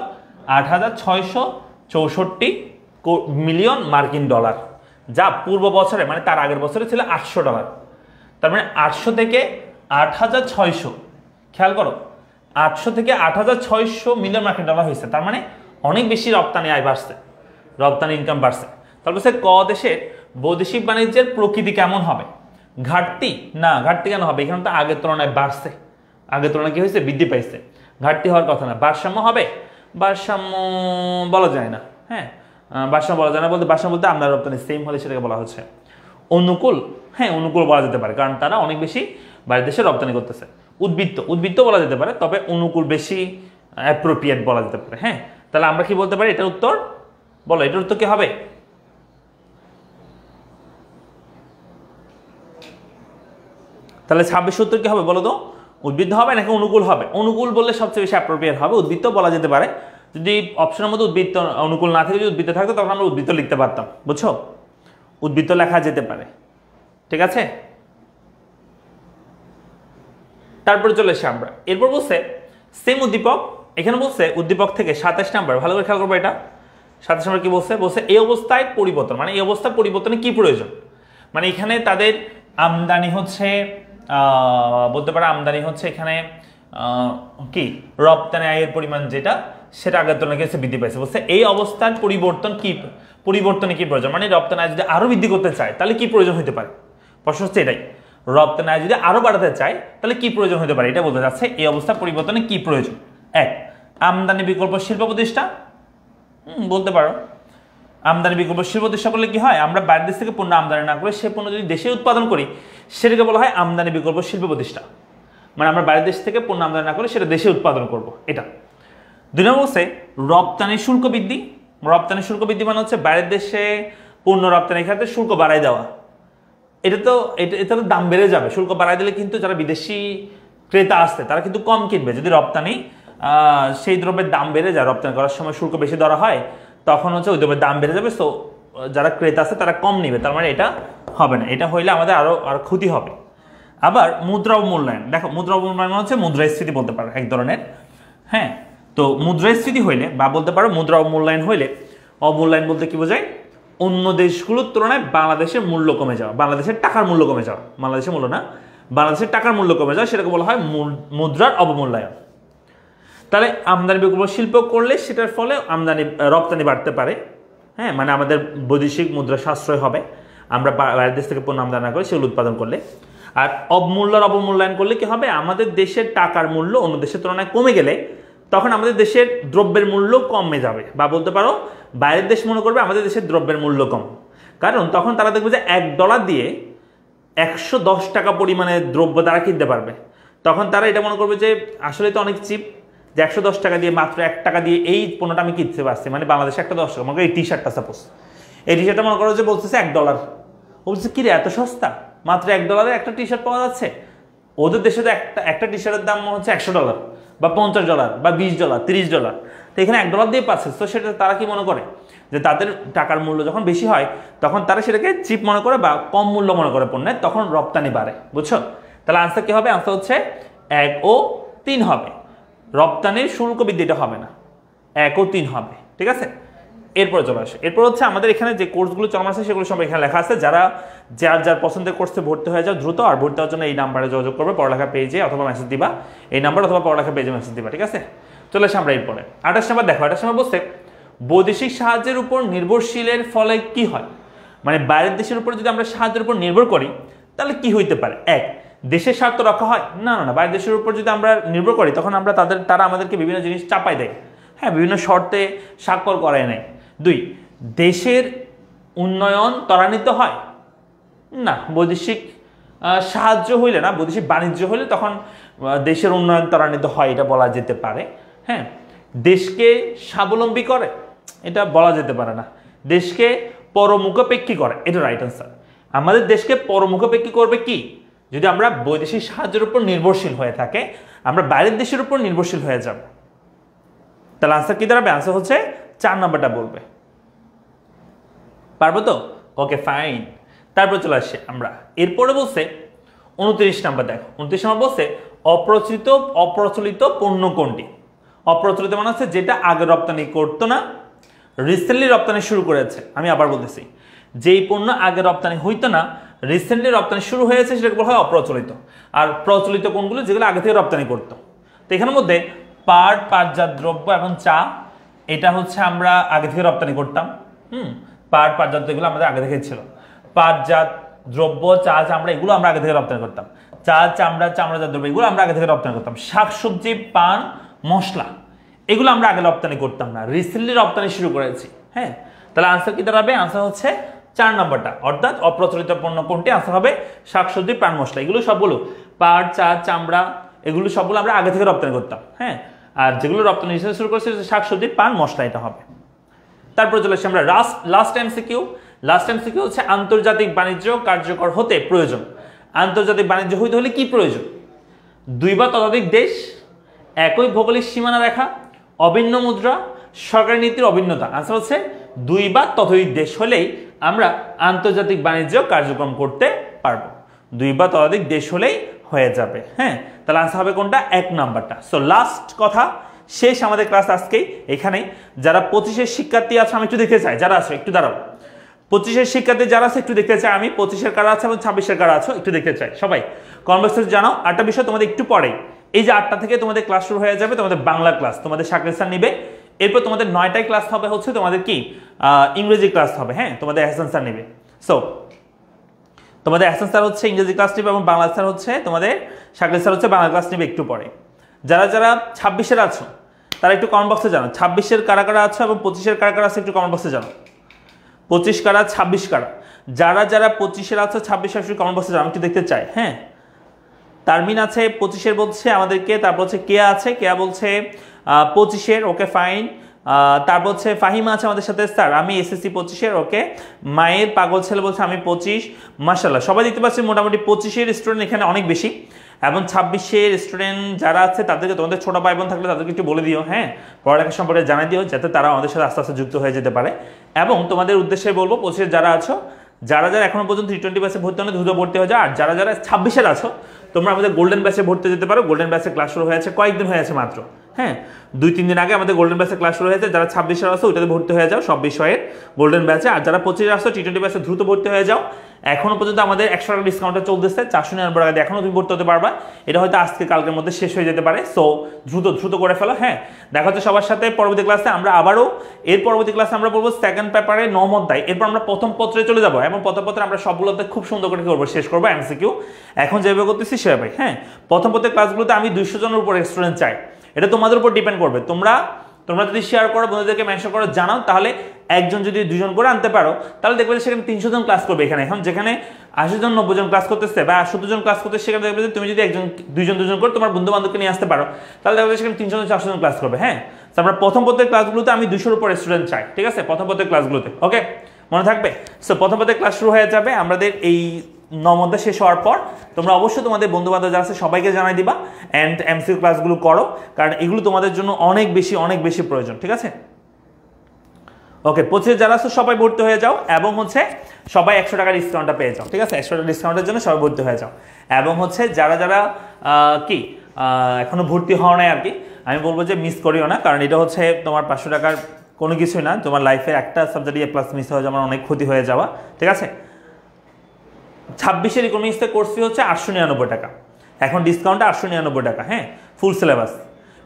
8,664 মিলিয়ন মার্কিন ডলার, যা পূর্ব বছরে মানে তার আগের বছরে ছিল $800। তার মানে 800 থেকে 8,600, খেয়াল করো, 800 থেকে 8,600 মিলিয়ন মার্কিন ডলার হয়েছে। তার মানে অনেক বেশি রপ্তানি আয় বাড়ছে, রপ্তানি ইনকাম বাড়ছে। তারপর সে ক দেশের বৈদেশিক বাণিজ্যের প্রকৃতি কেমন হবে? ঘাটতি না, ঘাটতি কেন হবে? এখানে তো আগের তুলনায় বাড়ছে, আগের তুলনায় কি হয়েছে? বৃদ্ধি পাইছে। ঘাটতি হওয়ার কথা না। ভারসাম্য হবে? ভারসাম্য বলা যায় না। হ্যাঁ, ভারসাম্য বলা যায় না বলতে, ভারসাম্য বলতে আমদানি রপ্তানি সেম হলে সেটাকে বলা হচ্ছে অনুকূল। হ্যাঁ, অনুকূল বলা যেতে পারে, কারণ তারা অনেক বেশি বাইরের দেশে রপ্তানি করতেছে। উদ্বৃত্ত, উদ্বৃত্ত বলা যেতে পারে, তবে অনুকূল বেশি অ্যাপ্রোপ্রিয়েট বলা যেতে পারে। হ্যাঁ, তাহলে আমরা কি বলতে পারি? এটার উত্তর বলো, এটার উত্তর কি হবে? তাহলে 26 উত্তর কি হবে বলো তো? উদ্বৃত্ত হবে নাকি অনুকূল হবে? অনুকূল বললে সবচেয়ে বেশি অ্যাপ্রোপ্রিয়েট হবে। উদ্বৃত্ত বলা যেতে পারে, যদি অপশনের মধ্যে উদ্বৃত্ত অনুকূল না থাকে, যদি উদ্বৃত্ত থাকতো তখন আমরা উদ্বৃত্ত লিখতে পারতাম, বুঝছো? উদ্বৃত্ত লেখা যেতে পারে, ঠিক আছে? তারপরে চলে এসে আমরা এরপর বলছে সেম উদ্দীপক, এখানে বলছে উদ্দীপক থেকে 27 নাম্বার, ভালো করে খেয়াল করবো এটা। 27 নাম্বার কি বলছে? বলছে এই অবস্থায় পরিবর্তন, মানে এই অবস্থা পরিবর্তনে কি প্রয়োজন? মানে এখানে তাদের আমদানি হচ্ছে, বলতে পারে আমদানি হচ্ছে এখানে কি রপ্তানি আয়ের পরিমাণ যেটা, সেটা আগের তুলনায় কিছু বৃদ্ধি পাইছে। বলছে এই অবস্থার পরিবর্তন কি, পরিবর্তনে কি প্রয়োজন? মানে রপ্তানি আয় যদি আরো বৃদ্ধি করতে চায় তাহলে কি প্রয়োজন হতে পারে? প্রশ্ন হচ্ছে এটাই, রপ্তানি আয় যদি আরো বাড়াতে চায় তাহলে কি প্রয়োজন হতে পারে, এটা বলতে যাচ্ছে এই অবস্থা পরিবর্তনে কি প্রয়োজন। এক, আমদানি বিকল্প শিল্প প্রতিষ্ঠা, বলতে পারো আমদানি বিকল্প শিল্প প্রতিষ্ঠা করলে কি হয়? আমরা বাইরের দেশ থেকে পণ্য আমদানি না করে সে পণ্য যদি দেশে উৎপাদন করি, সেটাকে বলা হয় আমদানি বিকল্প শিল্প প্রতিষ্ঠা। মানে আমরা বাইরের দেশ থেকে পণ্য আমদানি না করে সেটা দেশে উৎপাদন করব, এটা। দুই নম্বর হচ্ছে রপ্তানি শুল্ক বৃদ্ধি। রপ্তানি শুল্ক বৃদ্ধি মানে হচ্ছে বাইরের দেশে পণ্য রপ্তানির ক্ষেত্রে শুল্ক বাড়াই দেওয়া। এটা তো দাম বেড়ে যাবে, শুল্ক বাড়াই দিলে কিন্তু যারা বিদেশি ক্রেতা আসছে তারা কিন্তু কম কিনবে। যদি রপ্তানি সেই দ্রব্যের দাম বেড়ে যায়, রপ্তানি করার সময় শুল্ক বেশি ধরা হয়, তখন হচ্ছে ওই দ্রব্যের দাম বেড়ে যাবে, সো যারা ক্রেতা আছে তারা কম নিবে। তার মানে এটা হবে না, এটা হইলে আমাদের আরো ক্ষতি হবে। আবার মুদ্রা অবমূল্যায়ন, দেখো মুদ্রা অবমূল্যায়ন হচ্ছে মুদ্রাস্ফীতি বলতে পারো এক ধরনের। হ্যাঁ, তো মুদ্রাস্ফীতি হইলে বা বলতে পারো মুদ্রা অবমূল্যায়ন হইলে, অবমূল্যায়ন বলতে কি বোঝায়? অন্য দেশগুলোর তুলনায় বাংলাদেশের মূল্য কমে যাওয়া, বাংলাদেশের টাকার মূল্য কমে যাওয়া, বাংলাদেশের মূল্য না, বাংলাদেশের টাকার মূল্য কমে যাওয়া, সেটাকে বলা হয় মুদ্রার অবমূল্যায়ন। তাহলে আমদানি বিকল্প শিল্প করলে সেটার ফলে আমদানি রপ্তানি বাড়তে পারে। হ্যাঁ, মানে আমাদের বৈদেশিক মুদ্রা সাশ্রয় হবে, আমরা বাইরের দেশ থেকে পণ্য আমদানি না করে সেগুলো উৎপাদন করলে। আর অবমূল্যায়ন করলে কি হবে? আমাদের দেশের টাকার মূল্য অন্য দেশের তুলনায় কমে গেলে তখন আমাদের দেশের দ্রব্যের মূল্য কমে যাবে, বা বলতে পারো বাইরের দেশ মনে করবে আমাদের দেশের দ্রব্যের মূল্য কম, কারণ তখন তারা দেখবে যে $1 দিয়ে 110 টাকা পরিমাণে দ্রব্য তারা কিনতে পারবে। তখন তারা এটা মনে করবে যে আসলে তো অনেক চিপ, যে 110 টাকা দিয়ে মাত্র 1 টাকা দিয়ে এই পণ্যটা আমি কিনতে পারছি, মানে বাংলাদেশে একটা 10 টাকা। মনে করো এই টি শার্টটা, সাপোজ এই টি শার্টটা মনে করো যে বলতেছে $1, ও বলছে কিরে এত সস্তা, মাত্র $1 একটা টি শার্ট পাওয়া যাচ্ছে। ওদের দেশে তো একটা টি শার্টের দাম হচ্ছে $100 বা $50 বা $20 $30, তো এখানে $1 দিয়ে পাচ্ছে। তো সেটা তারা কি মনে করে যে তাদের টাকার মূল্য যখন বেশি হয় তখন তারা সেটাকে চিপ মনে করে বা কম মূল্য মনে করে পণ্যের, তখন রপ্তানি বাড়ে, বুঝছো? তাহলে আনসার কি হবে? আনসার হচ্ছে 1 ও 3 হবে। রপ্তানির শুল্ক বৃদ্ধিটা হবে না, 1 ও 3 হবে, ঠিক আছে? এরপরে চলে আসে, এরপর হচ্ছে আমাদের এখানে যে কোর্সগুলো চলমান আছে সেগুলো সব এখানে লেখা আছে। যার পছন্দের কোর্সে ভর্তি হয়ে যাও দ্রুত, আর ভর্তি হওয়ার জন্য এই নাম্বারে যোগাযোগ করবে, পড়ালেখা পেজে অথবা মেসেজ দিবা, এই নাম্বার অথবা পড়ালেখা পেজে মেসেজ দিবা, ঠিক আছে? চলে আসে আমরা এরপরে 28 নাম্বার। দেখো 28 নাম্বার বলছে বৈদেশিক সাহায্যের উপর নির্ভরশীলের ফলে কি হয়? মানে বাইরের দেশের উপর যদি আমরা সাহায্যের উপর নির্ভর করি তাহলে কি হইতে পারে? এক, দেশের স্বার্থ রক্ষা হয়? না না না, বাইরের দেশের উপর যদি আমরা নির্ভর করি তখন আমরা তারা আমাদেরকে বিভিন্ন জিনিস চাপাই দেয়, হ্যাঁ, বিভিন্ন শর্তে স্বাক্ষর করায় নেয়। 2, দেশের উন্নয়ন ত্বরান্বিত হয়? না, বৈদেশিক সাহায্য হইলে না, বৈদেশিক বাণিজ্য হইলে তখন দেশের উন্নয়ন ত্বরান্বিত হয়, এটা বলা যেতে পারে। হ্যাঁ, দেশকে স্বাবলম্বী করে? এটা বলা যেতে পারে না। দেশকে পরমুখাপেক্ষী করে, এটা রাইট আনসার। আমাদের দেশকে পরমুখাপেক্ষী করবে কি? যদি আমরা বৈদেশিক সাহায্যের উপর নির্ভরশীল হয়ে থাকে, আমরা বাইরের দেশের উপর নির্ভরশীল হয়ে যাব, তাহলে আনসার কি দাঁড়াবে? আনসার হচ্ছে 4 নাম্বারটা বলবে। পারবো তো? Okay fine. তারপর চলে আসছে আমরা, এরপরে বলছে 29 নাম্বার। দেখো 29 নাম্বার বলছে অপ্রচলিত পণ্য কোনটি? অপ্রচলিত মানে হচ্ছে যেটা আগে রপ্তানি করতো না, রিসেন্টলি রপ্তানি শুরু করেছে। আমি আবার বলতেছি, যেই পণ্য আগে রপ্তানি হইতো না, রিসেন্টলি রপ্তানি শুরু হয়েছে, সেটাকে বলা হয় অপ্রচলিত। আর প্রচলিত কোনগুলো? যেগুলো আগে থেকে রপ্তানি করতো। তো এখানের মধ্যে পাটজাত দ্রব্য এবং চা, এটা হচ্ছে আমরা আগে থেকে রপ্তানি করতাম। পাটজাত এগুলো আমাদের আগে থেকে ছিল। পাটজাত দ্রব্য, চা চামড়া, এগুলো আমরা আগে থেকে রপ্তানি করতাম। চা চামড়াজাত দ্রব্য, এগুলো আমরা আগে থেকে রপ্তানি করতাম। শাকসবজি, পান, মশলা, এগুলো আমরা আগে রপ্তানি করতাম না, রিসেন্টলি রপ্তানি শুরু করেছি। হ্যাঁ, তাহলে আনসার কি দাঁড়াবে? আনসার হচ্ছে 4 নাম্বারটা, অর্থাৎ অপ্রচলিত পণ্য কোনটি? আনসার হবে শাকসবজি, পান, মশলা। এগুলো সবগুলো পাট, চা, চামড়া, এগুলো সবগুলো আমরা আগে থেকে রপ্তানি করতাম। হ্যাঁ, আর যেগুলো রপ্তানি হিসেবে শুরু করেছে শাকসবজি, পান, মশলা, এটা হবে। তারপর চলে আসছি আমরা লাস্ট এমসিকিউ। লাস্ট এমসিকিউ হচ্ছে আন্তর্জাতিক বাণিজ্য কার্যকর হতে প্রয়োজন। আন্তর্জাতিক বাণিজ্য হইতে হলে কি প্রয়োজন? 2 বা ততোধিক দেশ, একই ভৌগোলিক সীমানা রেখা, অভিন্ন মুদ্রা, সরকারি নীতির অভিন্নতা। আনসার হচ্ছে 2 বা ততোধিক দেশ হলেই আমরা আন্তর্জাতিক বাণিজ্য কার্যক্রম করতে পারবো। 2 বা ততোধিক দেশ হলেই হয়ে যাবে। হ্যাঁ, তাহলে আনসার হবে কোনটা? 1 নাম্বারটা। সো লাস্ট কথা শেষ আমাদের ক্লাস আজকেই এখানে। যারা 25-এর শিক্ষার্থী আছে আমি একটু দেখতে চাই, যারা আছে একটু দাঁড়াও। 25-এর শিক্ষার্থী যারা আছে একটু দেখতে চাই আমি, 25-এর কারা আছে এবং 26-এর কারা আছে একটু দেখতে চাই। সবাই কনভার্সেশন জানাও। আরেকটা বিষয় তোমাদের একটু পরেই, এই যে 8টা থেকে তোমাদের ক্লাস শুরু হয়ে যাবে, তোমাদের বাংলা ক্লাস তোমাদের শাকিল স্যার নিবে। এরপর তোমাদের 9টায় ক্লাস হবে হচ্ছে তোমাদের কি ইংরেজি ক্লাস হবে। হ্যাঁ, তোমাদের এহসান স্যার নেবে। সো তোমাদের এহসান স্যার হচ্ছে ইংরেজি ক্লাস নেবে এবং বাংলা স্যার হচ্ছে তোমাদের শাকিল স্যার হচ্ছে বাংলা ক্লাস নেবে একটু পরে। যারা 26-এর আছো তারা একটু কমেন্ট বক্সে জানো 26-এর কারা কারা আছো এবং 25-এর কারা কারা আছে একটু কমেন্ট বক্সে জানো। 25 কারা, 26 কারা, যারা 25-এর আছো 26-এর একটু কমেন্ট বক্সে জানো, আমি একটু দেখতে চাই। হ্যাঁ, তারমিন আছে 25-এর বলছে আমাদেরকে, তারপর হচ্ছে কেয়া আছে, কেয়া বলছে 25-এর, ওকে ফাইন। তারপর হচ্ছে ফাহিমা আছে আমাদের সাথে, স্যার আমি এসএসসি 25-এর, ওকে। মায়ের পাগল ছেলে বলছে আমি 25। মাশাআল্লাহ, সবাই দেখতে পাচ্ছি মোটামুটি 25-এর স্টুডেন্ট এখানে অনেক বেশি, এবং 26-এর স্টুডেন্ট যারা আছে তাদেরকে, তোমাদের ছোট ভাই বোন থাকলে তাদেরকে একটু বলে দিও। হ্যাঁ, পড়ালেখা সম্পর্কে জানাই দিও, যাতে তারা আমাদের সাথে আস্তে আস্তে যুক্ত হয়ে যেতে পারে। এবং তোমাদের উদ্দেশ্যে বলবো 25-এর যারা আছো, যারা এখনো পর্যন্ত T20 ব্যাচে ভর্তি হলে দ্রুত ভর্তি হয়ে যাও। আর যারা 26-এর আছো তোমরা আমাদের গোল্ডেন ব্যাচে ভর্তি যেতে পারো। গোল্ডেন ব্যাচে ক্লাস শুরু হয়েছে, কয়েকদিন হয়েছে মাত্র। হ্যাঁ, 2-3 দিন আগে আমাদের গোল্ডেন ব্যাচে ক্লাস শুরু হয়েছে। যারা 26-এর আছো ওইটাতে ভর্তি হয়ে যাও সব বিষয়ের গোল্ডেন ব্যাচে। আর যারা 25-এর আছো T20 ব্যাচে দ্রুত ভর্তি হয়ে যাও। এখনো পর্যন্ত আমাদের 100 টাকা ডিসকাউন্টে চলতেছে, 499 টাকা দিয়ে এখনো তুমি ভর্তি হতে পারবা। এটা হয়তো আজকে কালকের মধ্যে শেষ হয়ে যেতে পারে। সো দ্রুত করে ফেলো। হ্যাঁ, দেখা হচ্ছে সবার সাথে পরবর্তী ক্লাসে। আমরা আবারও এর পরবর্তী ক্লাসে আমরা বলবো সেকেন্ড পেপারে 9 অধ্যায়, এরপর আমরা প্রথম পত্রে চলে যাবো এবং প্রথম পত্রে আমরা সবগুলোতে খুব সুন্দর করে করবো, শেষ করবো এমসিকিউ। এখন যেভাবে করতেছি সেভাবে। হ্যাঁ, প্রথম পত্রের ক্লাসগুলোতে আমি 200 জনের উপর স্টুডেন্ট চাই, এটা তোমাদের উপর ডিপেন্ড করবে। তোমরা যদি শেয়ার করো, বন্ধুদেরকে মেনশন করো, জানাও, তাহলে একজন যদি 2 জন করে আনতে পারো তাহলে দেখবে সেখানে 300 জন ক্লাস করবে। এখানে এখন যেখানে 80 জন 90 জন ক্লাস করতেছে বা 70 জন ক্লাস করতেছে, সেখানে দেখবে তুমি যদি 2 জন করে তোমার বন্ধু বান্ধবকে নিয়ে আসতে পারো তাহলে দেখবে সেখানে 300 জন 400 জন ক্লাস করবে। হ্যাঁ, আমরা প্রথম পত্রের ক্লাসগুলোতে আমি 200-এর উপর স্টুডেন্ট চাই, ঠিক আছে, প্রথম পত্রের ক্লাসগুলোতে। ওকে, মনে থাকবে। সো প্রথম পত্রের ক্লাস শুরু হয়ে যাবে আমাদের এই 9 অধ্যায় শেষ হওয়ার পর। তোমরা অবশ্যই তোমাদের বন্ধু বান্ধব যারা আছে সবাইকে জানাই দিবা অ্যান্ড এমসিকিউ ক্লাসগুলো করো, কারণ এগুলো তোমাদের জন্য অনেক বেশি প্রয়োজন, ঠিক আছে। ওকে, 25 যারা আছে সবাই ভর্তি হয়ে যাও এবং হচ্ছে সবাই 100 টাকা ডিসকাউন্টটা পেয়ে যাও, ঠিক আছে। 100 টাকা ডিসকাউন্টের জন্য সবাই ভর্তি হয়ে যাও। এবং হচ্ছে যারা কি এখনো ভর্তি হওয়া নাই আর কি, আমি বলবো যে মিস করিও না, কারণ এটা হচ্ছে তোমার 500 টাকার কোনো কিছুই না। তোমার লাইফে একটা সাবজেক্ট A+ মিস হয়ে যাওয়া অনেক ক্ষতি হয়ে যাওয়া, ঠিক আছে। 26-এর ইকোনমিক্সের কোর্স ফি হচ্ছে 899 টাকা, এখন ডিসকাউন্টে 899 টাকা। হ্যাঁ, ফুল সিলেবাস।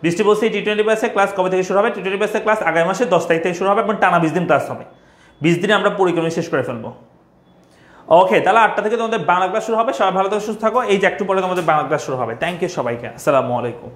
বৃষ্টি বলছে T20 ব্যাচের ক্লাস কবে থেকে শুরু হবে? T20 ব্যাচের ক্লাস আগামী মাসের 10 তারিখ থেকে শুরু হবে এবং টানা 20 দিন ক্লাস হবে। 20 দিনে আমরা পুরো ইকোনমিক্স শেষ করে ফেলবো। ওকে, তাহলে 8টা থেকে তোমাদের বাংলা ক্লাস শুরু হবে। সবাই ভালো থেকে সুস্থ থাকো। এই যে একটু পরে তোমাদের বাংলা ক্লাস শুরু হবে। থ্যাংক ইউ সবাইকে। আসসালামু আলাইকুম।